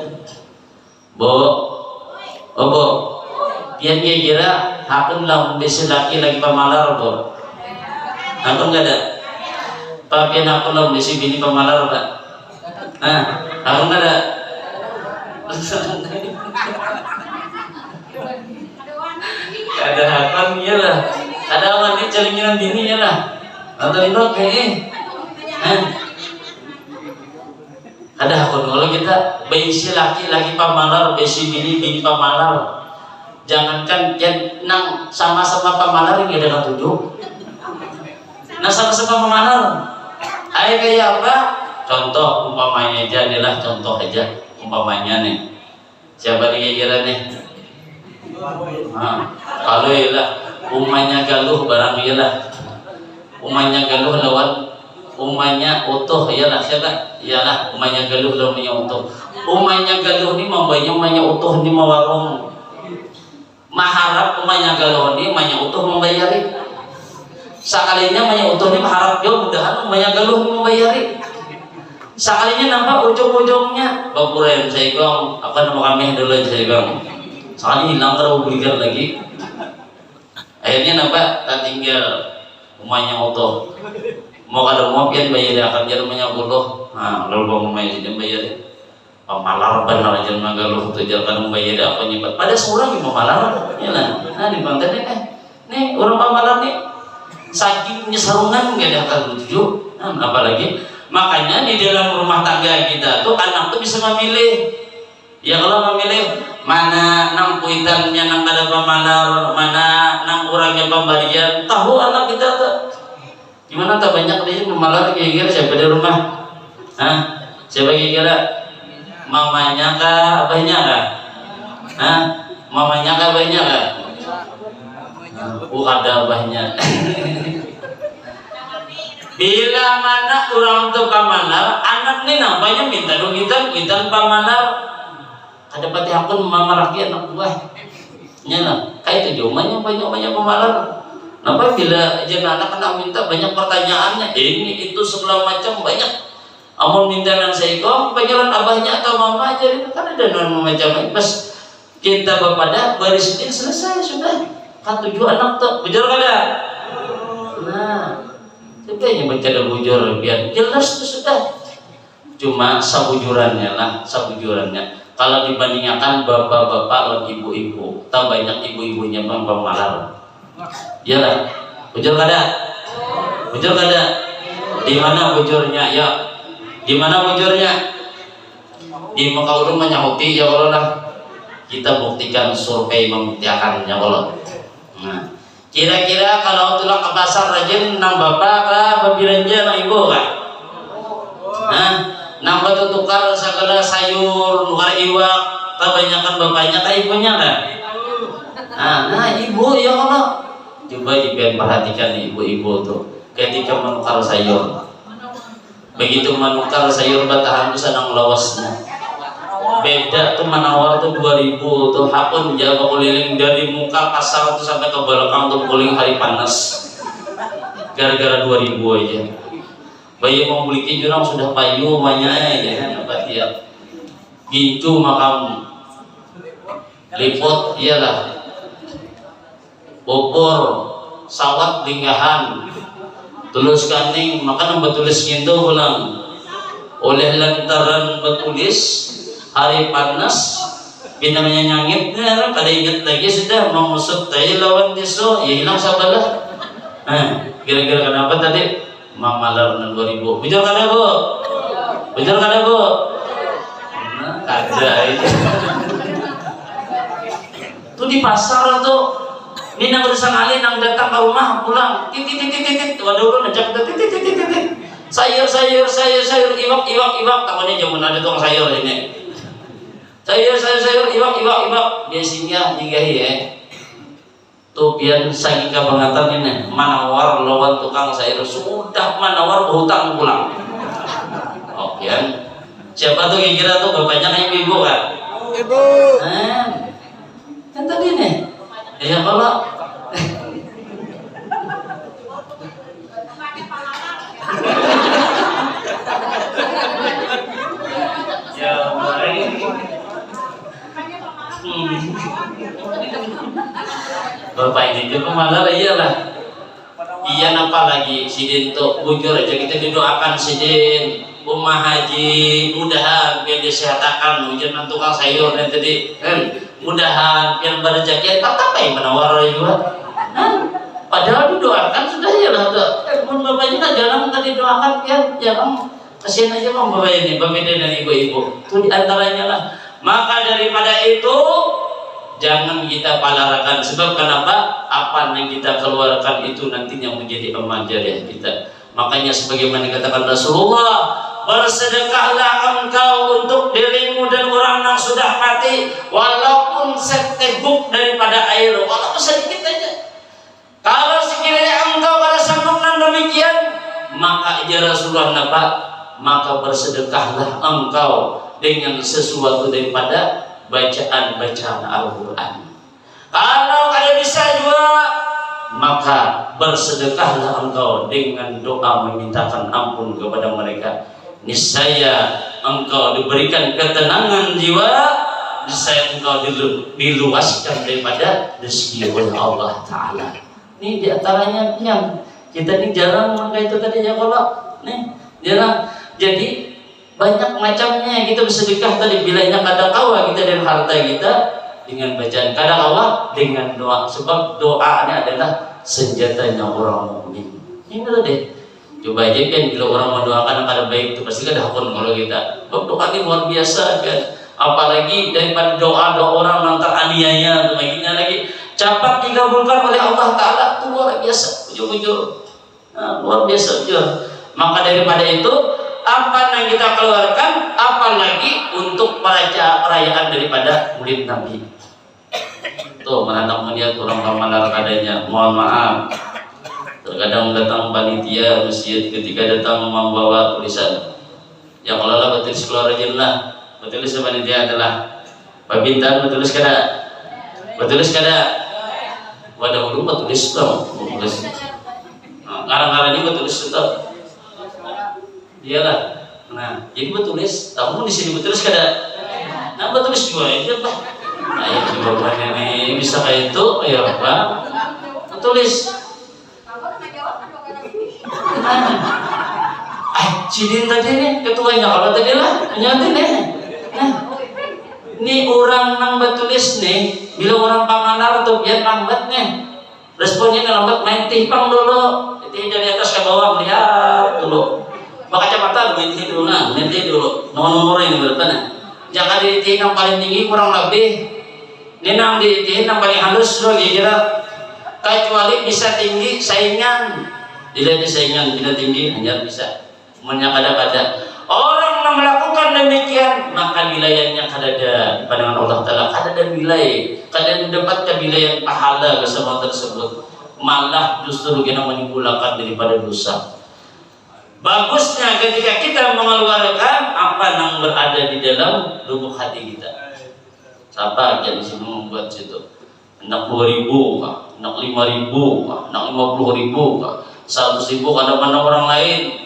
Bo, pian dia kira hakun lah bisa laki lagi pamalar bo. Hakun nggak ada. Pian hakun lah bisa bini pamalar tak. Hakun nggak ada. Ada hakun ya lah. Ada orang yang calingan bini ya lah. Atau itu kayak ada hakun kalau kita besi laki pamalar, besi bini pamalar. Jangankan yang nang sama-sama pamalar yang ada tujuh. Nah sama-sama pamalar. Ayah kayak apa? Contoh umpamanya aja nih lah, contoh aja umpamanya nih. Siapa nih kira nih? Kalau ya lah. Umanya galuh barang iyalah, umanya galuh lawan umanya utuh iyalah siapa? Iyalah umanya galuh lawan umanya utuh. Umanya galuh ni membanya umanya utuh ni mawarung. Maharap umanya galuh ni umanya utuh membayari. Sekalinya umanya utuh ni maharap yo mudahan umanya galuh ni membayari. Sekalinya nampak ujung-ujungnya bapuren saya gong apa nama kami dulu saya gong. Sekali hilang kalau berikan lagi. Akhirnya nampak tak tinggal umanya utuh. Mau kada mau pian bayar akan jadi umanya puluh. Lalu bang umanya jadi bayar. Pemalar benar aja magaluh tu jangan bayar apa nyebat. Pada seorang yang pemalar, ya lah. Nah di pantai nih orang pemalar nih sakitnya sarungan nggak ada akan tujuh. Apalagi makanya di dalam rumah tangga kita tuh anak tuh bisa memilih. Ya kalau memilih mana nang puitannya nang kada pamalar, mana nang orangnya pemberian, tahu anak kita tuh gimana tak banyak dia pemalar kira-kira siapa di rumah? Siapa kira-kira? Mamanya kah, abahnya kah? Mamanya kah, abahnya kah? Ada abahnya. Bila mana orang tuh pamalar, anak ni nampaknya minta dong kita pamalar. Ada pati akun mama rakyat anak buah nyala kayak itu banyak pemalar. Kenapa bila jangan anak minta banyak pertanyaannya ini itu segala macam banyak. Amun minta nang seiko penjalan abahnya atau mama aja itu kan ada non macam pas kita kepada barisin selesai sudah kan tujuh anak tuh bujur kada. Nah sebenarnya baca ada bujur biar jelas tuh sudah cuma sabujurannya lah sabujurannya. Kalau dibandingkan bapak-bapak dan ibu-ibu, tak banyak ibu-ibunya pemalar. Iyalah, bujur kada? Bujur kada? Di mana bujurnya? Ya, di mana bujurnya? Di muka urung menyahuti ya Allah lah. Kita buktikan survei membuktikannya Allah. Nah, kira-kira kalau tulang ke pasar rajin nang bapak kah, babiranja nang ibu kah? Nang batu tukar segala sayur, nukar iwak, kebanyakan bapaknya kah ibunya kan? Nah ibu ya Allah. Coba ibu perhatikan ibu-ibu tuh. ketika menukar sayur. Begitu menukar sayur batahan itu sanang lawasnya. Beda tuh menawar tuh 2000 tuh hakun jaga keliling dari muka pasar tuh sampai ke belakang tuh keliling hari panas. Gara-gara 2000 aja. Bayi mau beli kijurang sudah payu banyak aja kan berarti ya. Gincu makam liput iyalah. Bobor sawat linggahan tulus kaning maka betulis gitu ulang oleh lantaran betulis hari panas pinamanya nyangit kada ingat lagi sudah memusuk tayi lawan tisu ya hilang sabalah. Kira-kira kenapa tadi mamalar 2000 betul kada bu? Betul kada bu? Nah, kada itu tuh di pasar tuh ini nang urusan alih nang datang ke rumah pulang titit waduh ngajak titit sayur iwak takutnya jaman ada tukang sayur ini sayur iwak biasanya digahi ya tuh pian saking kabangatan ini manawar lawan tukang sayur sudah manawar berhutang pulang. Oh pian siapa tuh kira tuh bapaknya kayak ibu kan ibu kan tadi nih ya kalau ya baik bapak ini juga malah iyalah iya apa lagi sidin tuh bujur aja kita didoakan sidin Umah Haji mudahan biar disehatakan hujan tukang sayur dan tadi mudahan biar berjakian apa yang menawar juga padahal didoakan sudah ya lah pun bapaknya kan jangan tadi doakan jangan kasihan aja bang bapak ini berbeda dengan ibu-ibu itu diantaranya lah maka daripada itu jangan kita palarakan sebab kenapa apa yang kita keluarkan itu nantinya menjadi amal jariah kita makanya sebagaimana dikatakan Rasulullah bersedekahlah engkau untuk dirimu dan orang yang sudah mati walaupun seteguk daripada air walaupun sedikit aja kalau sekiranya engkau pada sambungan demikian maka ya Rasulullah napa maka bersedekahlah engkau dengan sesuatu daripada bacaan Al-Quran kalau ada bisa juga maka bersedekahlah engkau dengan doa memintakan ampun kepada mereka niscaya engkau diberikan ketenangan jiwa niscaya engkau diluaskan daripada rezeki oleh Allah Ta'ala ini diantaranya yang kita ini jarang maka itu tadi ya kalau nih jarang jadi banyak macamnya kita bersedekah tadi bilanya kadang kawa kita dari harta kita dengan bacaan kadang kawa dengan doa sebab doa ini adalah senjatanya orang mukmin ini deh coba aja kan bila orang mendoakan kada baik itu pasti kada hakun kalau kita doa ini luar biasa kan apalagi daripada doa orang yang teraniaya begini lagi cepat dikabulkan oleh Allah Ta'ala itu luar biasa ujung-ujung luar biasa ujung maka daripada itu apa yang kita keluarkan apalagi untuk perayaan daripada Maulid Nabi tuh menantang melihat orang pamalar kadanya mohon maaf terkadang datang panitia masjid ketika datang membawa tulisan yang kalau lah betulis keluar aja lah betulis panitia adalah Pak Bintan betulis kada wadah dulu betulis dong betulis ngarang-ngarang ini betulis tetap iyalah nah jadi betulis kamu di sini betulis kada nah betulis juga aja Pak nah ya coba ini bisa kayak itu ya Pak betulis Cidin tadi nih ketuanya kalau tadi lah nyatin nih ini orang nang betulis nih bila orang pamanar tuh biar lambat nih responnya lambat main tipang dulu jadi dari atas ke bawah melihat dulu maka kacamata nanti dulu nanti dulu nomor ini berapa nah jangan ditihin yang paling tinggi kurang lebih ini nang ditihin yang paling halus loh kira kecuali bisa tinggi saingan tidak saingan tidak tinggi hanya bisa semuanya kadang-kadang orang yang melakukan demikian maka wilayahnya kadada pandangan Allah Ta'ala kadada wilayah kadang mendapatkan wilayah pahala bersama tersebut malah justru kita menimbulkan daripada dosa. Bagusnya ketika kita mengeluarkan apa yang berada di dalam lubuk hati kita. Siapa yang di sini membuat situ? Hendak 2.000 kah? Hendak 5.000 kah? Hendak 50.000 kah? 100.000 ada mana orang lain?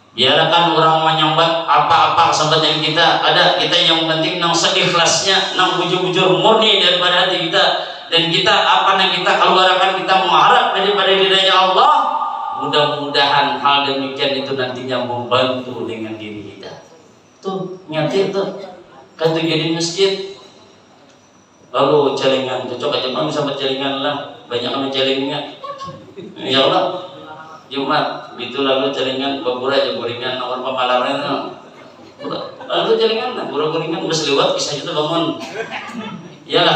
Biarkan orang menyambat apa-apa sambatnya kita. Ada kita yang penting nang seikhlasnya, nang bujur-bujur murni daripada hati kita. Dan kita apa yang kita keluarkan kita mengharap daripada ridha Allah. Mudah-mudahan hal demikian itu nantinya membantu dengan diri kita. Tuh nyata tuh. Kan tuh jadi masjid. Lalu celengan cocok aja bang sama celengan lah. Banyak yang celengan. Ya Allah. Jumat itu lalu celengan babura aja gorengan nomor pemalaran lalu celengan gorengan bus lewat kisah itu bangun iyalah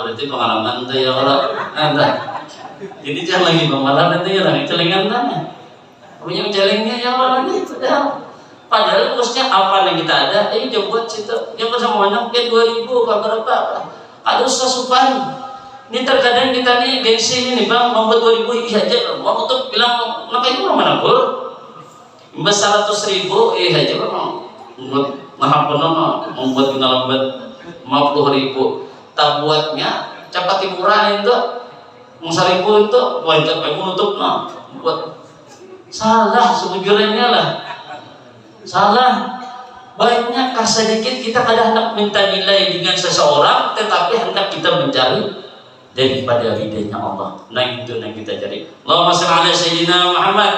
berarti pengalaman tuh ya Allah jadi jangan lagi pemalaran tuh ya lagi celengan tanya punya celengnya ya Allah itu dah padahal bosnya apa yang kita ada coba situ yang bersama banyak 2.000 berapa ada susah ini terkadang kita nih gengsi ini bang membuat 2.000 aja mau tuh bilang kenapa itu orang mana pur imbas 100.000 aja bang membuat membuat lambat 50.000 tak buatnya cepat murah itu 1.000 itu buat capek menutup buat salah sebujurnya lah salah banyak sedikit kita kadang hendak minta nilai dengan seseorang tetapi hendak kita mencari daripada ridhanya Allah. Nah itu yang kita cari. Allahumma shalli ala sayyidina Muhammad.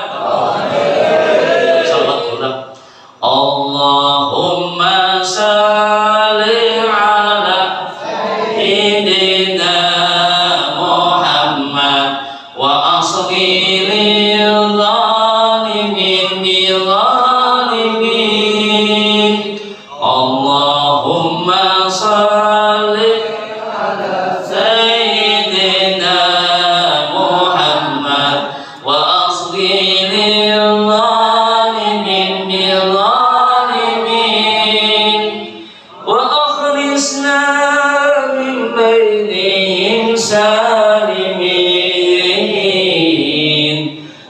Salawat ulang. Allahumma shalli ala sayyidina Muhammad wa asghil zalimin zalimin. Allahumma shalli ala sayyidina Muhammad wa asghil zalimin zalimin wa akhrisna min bainihim salimin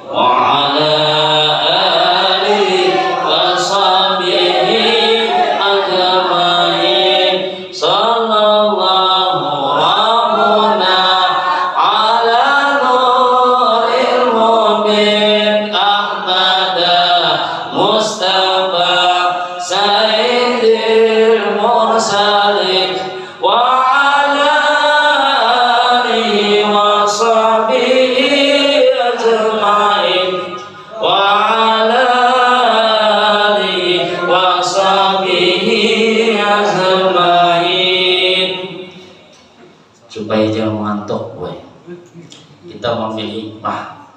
wa ala alihi wa sahbihi ajma'in sallallahu rabbuna ala nuril mubin ahmada mustafa sayyidil mursalin wa ala alihi wa sahbihi ajma'in wa ala alihi wa sahbihi ajma'in. Supaya jangan mengantuk boy. Kita memilih hikmah.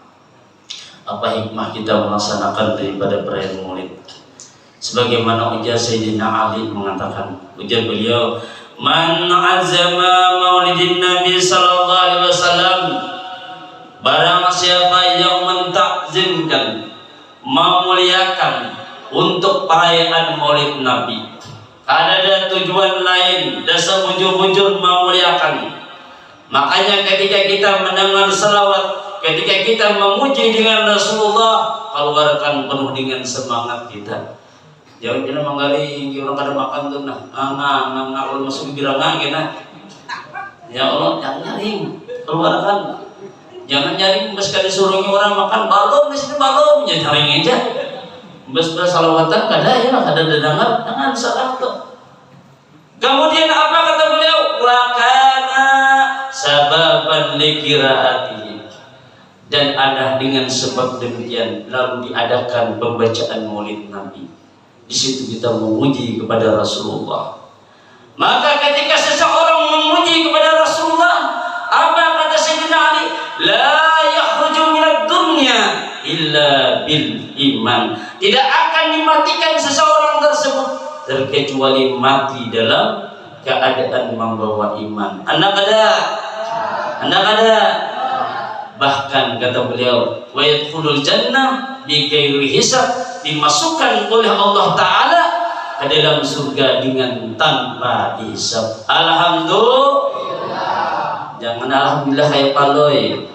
Apa hikmah kita melaksanakan daripada perayaan Maulid? Sebagaimana ujar Sayyidina Ali mengatakan, ujar beliau, man azama maulidin Nabi sallallahu alaihi wasallam, barang siapa yang mentakzimkan, memuliakan untuk perayaan Maulid Nabi, ada tujuan lain, dasar bujur-bujur memuliakan. Makanya ketika kita mendengar selawat, ketika kita memuji dengan Rasulullah, keluarkan penuh dengan semangat kita. Jangan kita menggali orang kada makan tuh kalau masuk biranga kena. Ya Allah, jangan nyaring, keluarkan. Jangan nyaring meski disuruh orang makan balon di sini balon, ya nyaring aja. Meski salawatan kada ya, kada dengar, jangan salah tuh. Kemudian apa kata beliau? Wakana sababan likiraati, dan ada dengan sebab demikian lalu diadakan pembacaan Maulid Nabi. Di situ kita memuji kepada Rasulullah. Maka ketika seseorang memuji kepada Rasulullah, apa kata Sayyidina Ali? La yakhruju minad dunya illa bil iman. Tidak akan dimatikan seseorang tersebut terkecuali mati dalam keadaan membawa iman. Anda ada. Bahkan kata beliau, wa yadkhulul jannah bi ghairi hisab, dimasukkan oleh Allah Ta'ala ke dalam surga dengan tanpa hisab. Alhamdulillah. jangan alhamdulillah kayak paloi.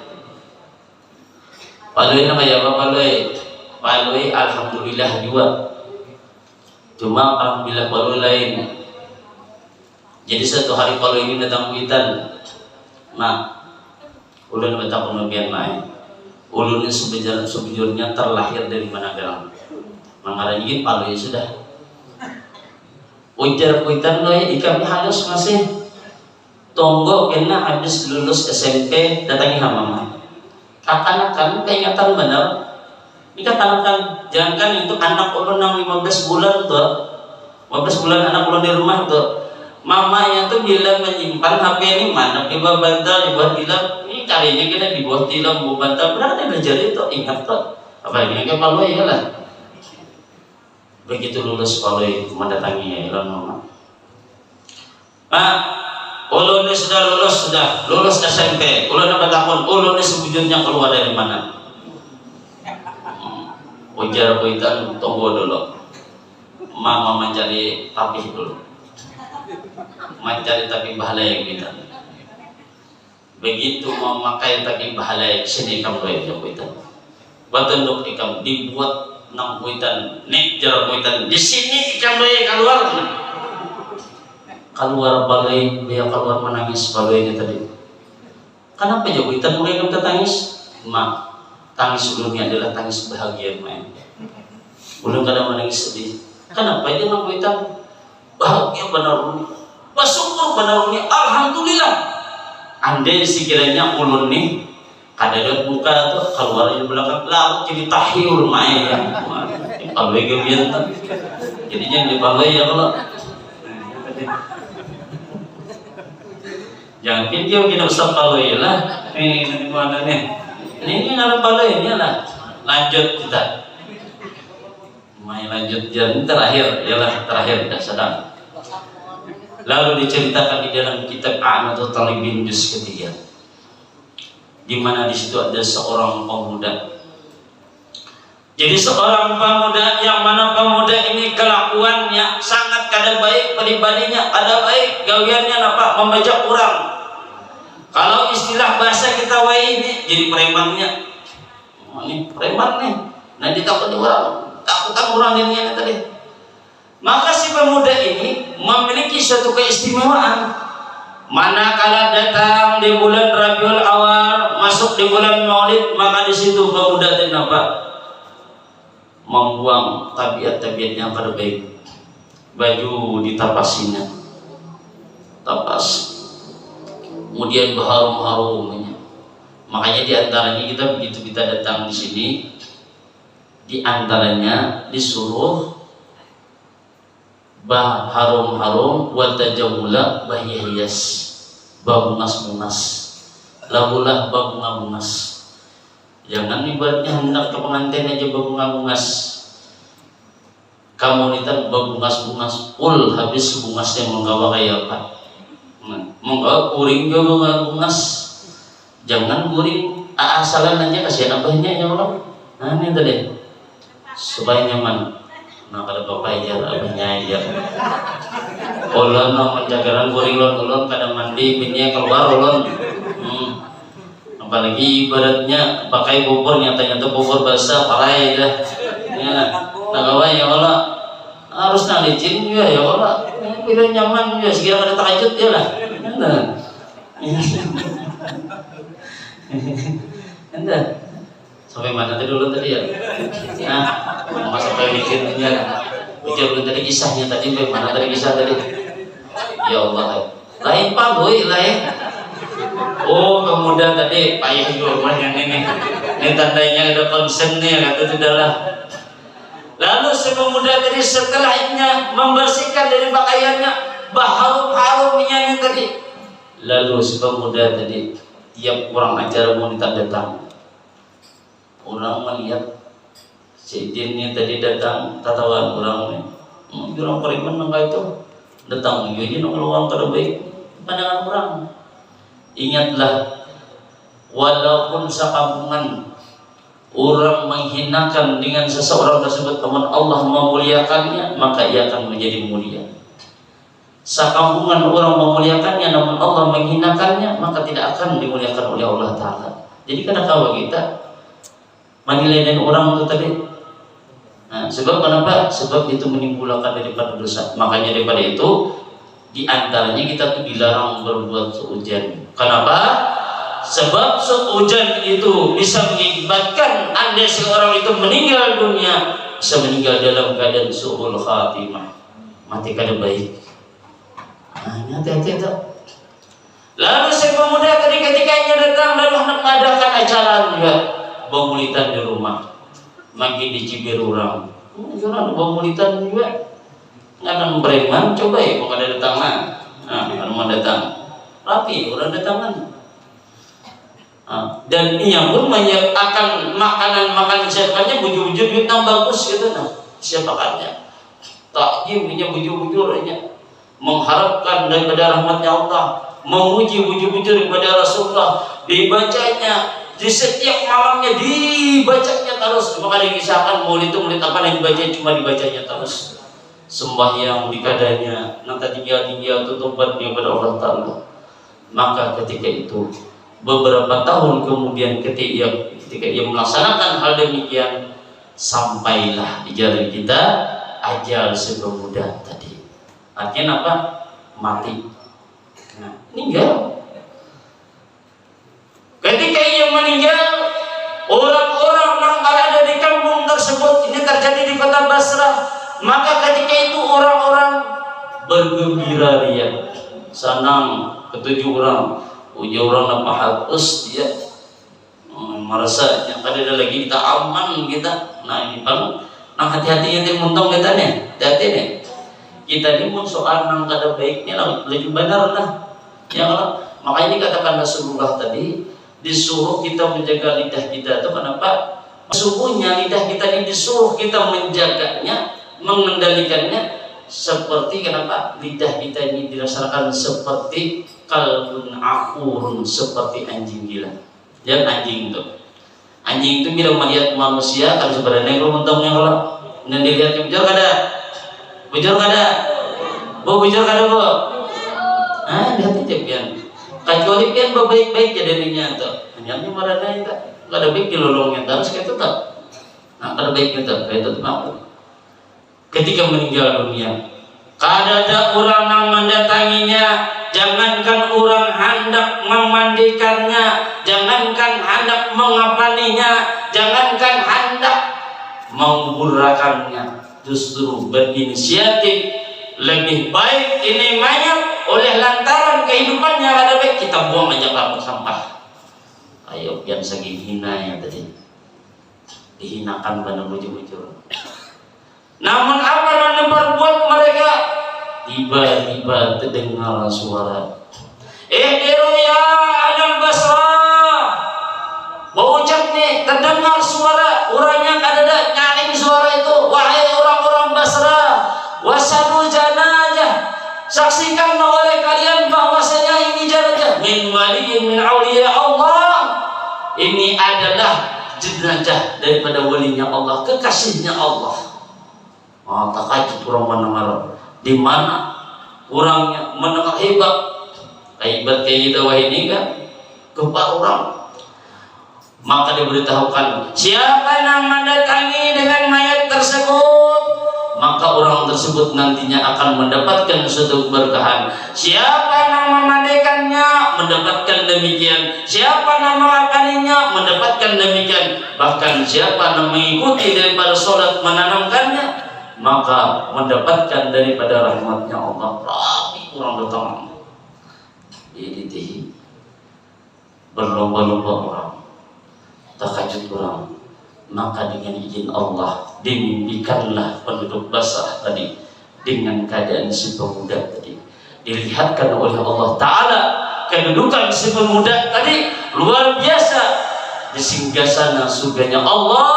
Paloi nama ya apa paloi? Paloi alhamdulillah juga. Cuma alhamdulillah paloi lain. Jadi satu hari paloi ini datang kuitan. Nah, ulun betapa penubian lain. Ulun ini sebujurnya terlahir dari Managalang. Mengarang ini paloi sudah. Ujar kuitan loh ikan halus masih. Tunggu kena habis lulus SMP datangi mama. Kakak-kakak keingatan benar. Ini kakak-kakak jangan itu anak ulun yang 15 bulan tuh. 15 bulan anak ulun di rumah tuh. Mamanya tuh bilang menyimpan HP ini mana di bawah bantal, di bawah tilam. Ini kalinya kita di bawah tilam, bawah bantal. Berarti belajar itu ingat tuh. Apalagi kayak paloi ya lah. Begitu lulus paloi mendatangi ulun mama. Ulun ini sudah lulus SMP. Ulun apa tahun? Ulun ini sebujurnya keluar dari mana? Ujar kuitan tunggu dulu. Mama mencari tapih dulu. Mencari tapih bahalai kita. Begitu mau makai tapih bahalai sini kamu ya kuitan. Batenduk ikam dibuat nang kuitan, nek jar kuitan di sini ikam keluar. Keluar balai, dia keluar menangis balainya tadi. Kenapa ya kuitan mulai kita tangis? Mak, tangis sebelumnya adalah tangis bahagia main. Belum kadang menangis sedih. Kenapa dia nang kuitan? Bahagia benar ini. Bersyukur benar ini. Alhamdulillah. Andai sekiranya ulun nih kada lihat muka tuh keluar di belakang lalu jadi tahiul main ya. Balai gebian tuh. Jadinya di balai ya kalau. Jangan video kita usah paloi lah. Ini mana nih? Ini ngarep paloi ini lah. Lanjut kita. Main lanjut jalan terakhir, ialah terakhir dah sedang. Lalu diceritakan di dalam kitab A'natul Talibin juz ketiga. Di mana di situ ada seorang pemuda. Jadi seorang pemuda yang mana pemuda ini kelakuannya sangat kada baik, pribadinya kada baik, gawiannya apa? Membajak orang. Kalau istilah bahasa kita ini jadi premannya. Oh, ini preman nih. Nah ditakut orang, takutan orang ini tadi. Maka si pemuda ini memiliki suatu keistimewaan. Manakala datang di bulan Rabiul Awal, masuk di bulan Maulid, maka di situ pemuda ini apa? Membuang tabiat-tabiat yang kada baik. Baju ditapasinya, tapas. Kemudian berharum-harumnya. Makanya diantaranya kita begitu kita datang di sini, diantaranya disuruh harum-harum buat tajamula bahias, babungas-bungas, labulah babunga-bungas. Jangan ibaratnya hendak ke pengantin aja babunga-bungas. Kamu nita babungas-bungas, pul habis bungasnya menggawa kayak apa? Menggawa kuring juga bungas. Jangan kuring asalan aja kasihan abahnya ya Allah. Nah ini tadi supaya nyaman. Nah kalau bapak ajar abahnya ajar. Ulun menjagaran kuring ulun kadang mandi binnya keluar ulun. Apalagi ibaratnya pakai bubur nyata-nyata bubur basah parai dah. Ya, nagawa ya Allah harus nalicin ya ya Allah. Pilih nyaman ya sekira kada tahajud ya lah. Entah. Sampai mana tadi dulu tadi ya? Nah, mau sampai mikirnya. Mikir tadi kisahnya tadi mana tadi kisah tadi? Ya Allah. Lain Pak Boy lain. Oh, kemudian tadi payah juga yang ini. Ini tandanya ada konsen nih kata sudahlah. Lalu si pemuda tadi setelahnya membersihkan dari pakaiannya, berharum-harumnya ini tadi. Lalu si pemuda tadi tiap orang acara mau datang, orang melihat si Dinnya tadi datang, tatawan orang ini, orang periman nggak itu datang, jadi orang terbaik pandangan orang. Ingatlah, walaupun sekampungan orang menghinakan dengan seseorang tersebut, teman Allah memuliakannya, maka ia akan menjadi mulia. Sekampungan orang memuliakannya namun Allah menghinakannya, maka tidak akan dimuliakan oleh Allah Ta'ala. Jadi kadang-kadang kita menilai orang itu tadi. Nah, sebab kenapa? Sebab itu menimbulkan daripada dosa. Makanya daripada itu diantaranya kita tuh dilarang berbuat seujan. Kenapa? Sebab seujan itu bisa mengakibatkan andai seorang itu meninggal dunia, bisa meninggal dalam keadaan su'ul khatimah, mati kada baik. Nah, hati-hati itu. Lalu si pemuda tadi ketikanya datang lalu hendak mengadakan acara juga pemulitan di rumah, makin dicibir orang. Jangan pemulitan juga, nggak ada bereman. Coba ya, mau ada datang lah. Nah, kalau mau datang, rapi orang datangan. Dan ia pun akan makanan siapanya bujur-bujur duit yang bagus gitu. Nah, siapakannya takjim punya bujur-bujurnya, mengharapkan daripada rahmatnya Allah, memuji bujur-bujur kepada Rasulullah, dibacanya di setiap malamnya, dibacanya terus. Maka dikisahkan maulid itu maulid apa yang dibaca, cuma dibacanya terus. Sembahyang dikadanya, nanti tinggal tutupan kepada Allah Ta'ala. Maka ketika itu beberapa tahun kemudian ketika ia melaksanakan hal demikian, sampailah di jalan kita ajal si pemuda tadi. Artinya apa? Mati. Nah, meninggal. Ketika ia meninggal, orang-orang yang ada di kampung tersebut, ini terjadi di kota Basrah, maka ketika itu orang-orang bergembira ria, senang, ketujuh orang, uji orang apa hapus dia merasa yang ada lagi kita aman kita. Nah ini bang, nah hati-hati yang muntong kita nih, hati nih. Kita ini pun soal nang kada baiknya lah, lebih benar lah. Ya kalau makanya dikatakan Rasulullah tadi disuruh kita menjaga lidah kita itu kenapa? Sesungguhnya lidah kita ini disuruh kita menjaganya, mengendalikannya seperti kenapa? Lidah kita ini dirasakan seperti kalbun akurun, seperti anjing gila. Lihat anjing itu bila melihat manusia kalau sebenarnya kalau mentongnya kalau dan dilihat bujur kada bu. Ah lihat aja pian. Kecuali pian baik-baik ya dirinya tuh. Hanya marana itu enggak ada baik di lolongnya terus kayak itu tak. Nah kada baik itu kayak itu apa? Ketika meninggal dunia, kada ada orang yang mendatanginya. Jangankan orang hendak memandikannya, jangankan hendak mengapaninya, jangankan hendak menggurakannya, justru berinisiatif lebih baik ini mayat oleh lantaran kehidupannya ada baik kita buang aja ke sampah. Ayo yang segi hina ya tadi dihinakan pada bujur-bujur. Namun apa yang berbuat mereka? Tiba-tiba terdengar suara, ihdiru ya ahlal Basrah. Berucap nih, terdengar suara, orangnya kada nyaring suara itu. Wahai orang-orang Basrah, wasadu janazah, saksikanlah oleh kalian bahwasanya ini jenazah min waliyin min auliya Allah. Ini adalah jenazah daripada walinya Allah, kekasihnya Allah. Oh, takajub orang mendengar. Di mana orangnya mendengar hebat kayak kita wah ini kan keempat orang, maka diberitahukan siapa yang mendatangi dengan mayat tersebut, maka orang tersebut nantinya akan mendapatkan suatu keberkahan. Siapa yang memandikannya mendapatkan demikian, siapa yang mengapaninya mendapatkan demikian, bahkan siapa yang mengikuti daripada sholat menanamkannya maka mendapatkan daripada rahmatnya Allah. Rapi orang datang ini berlomba-lomba orang, takajud orang. Maka dengan izin Allah dimimpikanlah penduduk Basrah tadi dengan keadaan si pemuda tadi. Dilihatkan oleh Allah Ta'ala kedudukan si pemuda tadi luar biasa di singgasana surganya Allah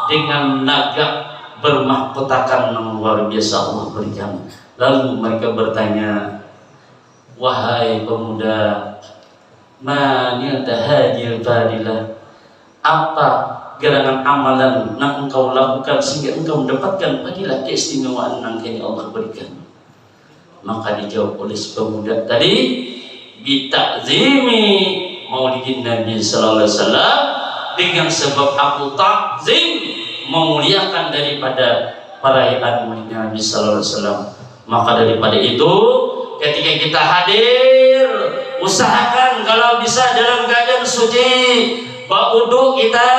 dengan naga bermahkotakan yang luar biasa Allah berikan. Lalu mereka bertanya, wahai pemuda, manil tahajil fadilah, apa gerangan amalan yang engkau lakukan sehingga engkau mendapatkan fadilah keistimewaan yang kini Allah berikan. Maka dijawab oleh si pemuda tadi, bitakzimi maulidin Nabi sallallahu alaihi wasallam, dengan sebab aku takzim memuliakan daripada perayaan maulid Nabi sallallahu alaihi wasallam. Maka daripada itu, ketika kita hadir, usahakan kalau bisa dalam keadaan suci, wudu kita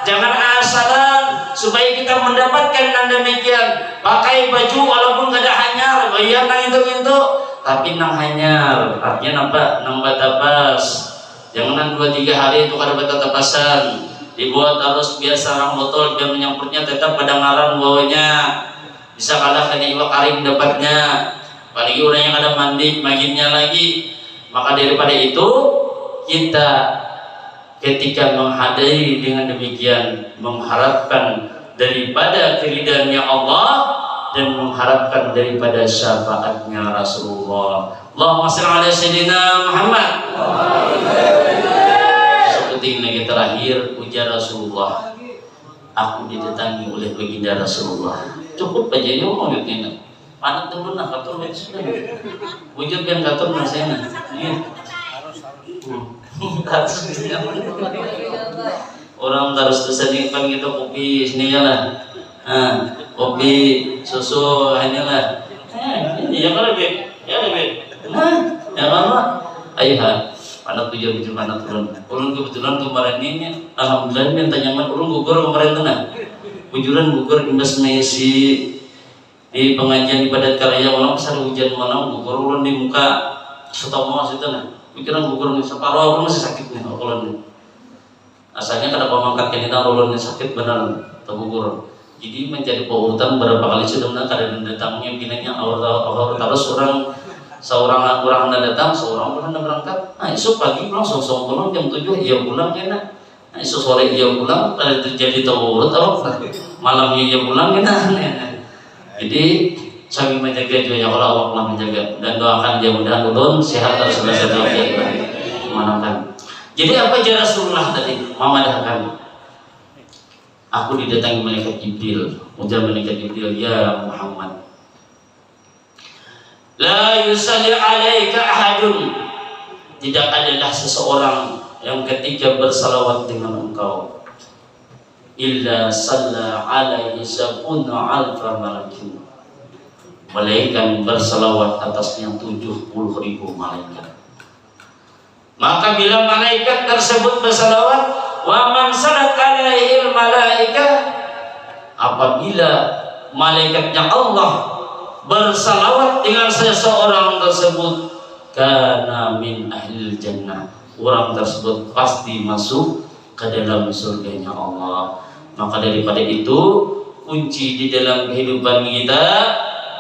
jangan asalan, supaya kita mendapatkan yang demikian. Pakai baju walaupun gak ada hanyar, bayar nang itu, tapi nang hanyar, artinya nampak nang batapas. Jangan 2-3 hari itu kada batapasan, dibuat harus biasa sarang botol biar menyampurnya tetap pada ngaran bawahnya. Bisa kalah kena iwak karing dapatnya, apalagi orang yang ada mandi maginnya lagi. Maka daripada itu, kita ketika menghadiri dengan demikian mengharapkan daripada keridhaannya Allah dan mengharapkan daripada syafaatnya Rasulullah. Allahumma shalli ala sayyidina Muhammad. Seperti lagi terakhir ujar Rasulullah, aku didatangi oleh baginda Rasulullah. Cukup aja yo mau ngene. Panak temen nak katur wis sudah. Wujud yang katur nasena. Orang harus tersenyumkan gitu kopi sini lah, kopi susu ini lah, ya kan lebih, ya kan ayo anak tujuh anak turun kebetulan kemarin ini, alhamdulillah minta nyaman urung gugur kemarin tuh bujuran gugur imbas Messi di pengajian ibadat karya orang besar hujan mana gugur ulun di muka setomo situ pikiran gugur nih separuh aku masih sakit nih ulun nih. Asalnya kada pamangkat kini tahu ulun sakit benar tergugur. Jadi menjadi pautan berapa kali sudah benar kada datangnya binanya awal terus seorang datang, seorang pernah berangkat. Nah esok pagi pulang song pulang jam 7 ia pulang kena. Nah esok sore ia pulang kada terjadi tahu atau malamnya ia pulang kena. Jadi kami menjaga juga ya Allah menjaga dan doakan dia mudah-mudahan ulun sehat terus selesai menangkan. Jadi apa aja Rasulullah tadi memadahkan. Aku didatangi malaikat Jibril. Ujar malaikat Jibril, ya Muhammad, la yusalli alaika ahadun. Tidak adalah seseorang yang ketika bersalawat dengan engkau illa salla alaihi sab'una alfa malakin. Malaikat bersalawat atasnya 70.000 malaikat. Maka bila malaikat tersebut bersalawat, wa man salat alaihi malaikah, apabila malaikatnya Allah bersalawat dengan seseorang tersebut, kana min ahlil jannah, orang tersebut pasti masuk ke dalam surganya Allah. Maka daripada itu, kunci di dalam kehidupan kita,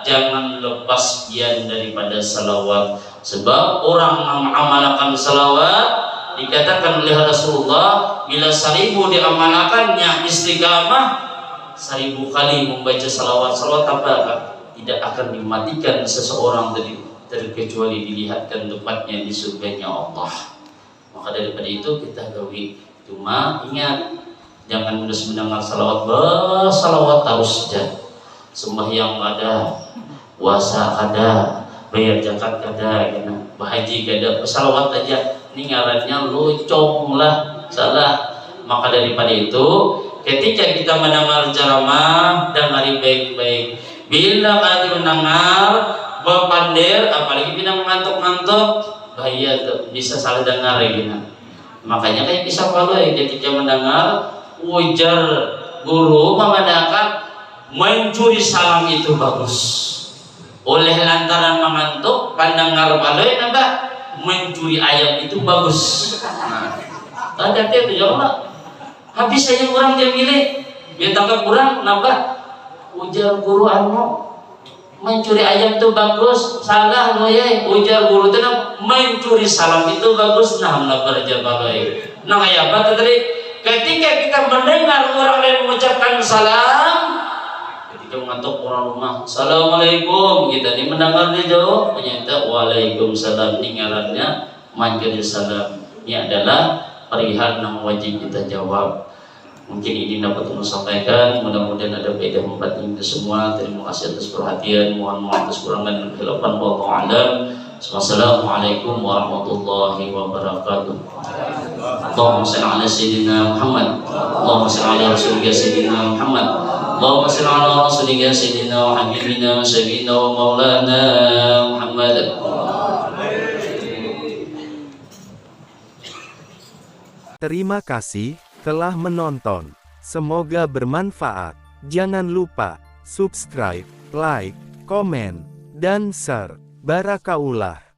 jangan lepas pian daripada salawat. Sebab orang mengamalkan salawat dikatakan oleh Rasulullah, bila 1000 diamalkannya istiqamah, 1000 kali membaca salawat. Salawat apa? Tidak akan dimatikan seseorang terkecuali dilihatkan tempatnya di surganya Allah. Maka daripada itu kita gawi. Cuma ingat, jangan mudah mendengar salawat, bersalawat terus saja. Sembahyang ada, puasa ada, bayar zakat ada, berhaji ada, bersalawat aja. Ini ngarannya lucong lah, salah. Maka daripada itu, ketika kita mendengar ceramah, dengari baik-baik. Bila kalian mendengar berpandir, apalagi bila mengantuk-ngantuk, bahaya tuh, bisa salah dengar ya. Makanya kayak bisa kalau ketika mendengar ujar guru mengadakan mencuri salam itu bagus. Oleh lantaran mengantuk, pandangar balai nambah mencuri ayam itu bagus. Nah, hati-hati itu ya Allah. Habis saja orang dia milih, dia tangkap kurang nambah ujar guru anu mencuri ayam itu bagus, salah lo ya. Ujar guru itu mencuri salam itu bagus. Nah, belajar balai. Nah, kayak apa tadi? Ketika kita mendengar orang lain mengucapkan salam, ketika mengantuk orang rumah, assalamualaikum, kita ini mendengar dia jauh, ternyata waalaikumsalam, tinggalannya manjur salam. Ini adalah perihal yang wajib kita jawab. mungkin ini dapat kami sampaikan. Mudah-mudahan ada faedah membantu kita semua. Terima kasih atas perhatian, mohon maaf atas kurangan dan kelebihan. Wallahu a'lam. Wassalamualaikum warahmatullahi wabarakatuh. Allahumma shalli ala sayyidina Muhammad. Allahumma shalli ala rasulika sayyidina Muhammad. Allahumma shalli ala rasulika sayyidina wa habibina sayyidina wa maulana Muhammad. Terima kasih telah menonton. Semoga bermanfaat. Jangan lupa subscribe, like, komen, dan share. Barakaullah.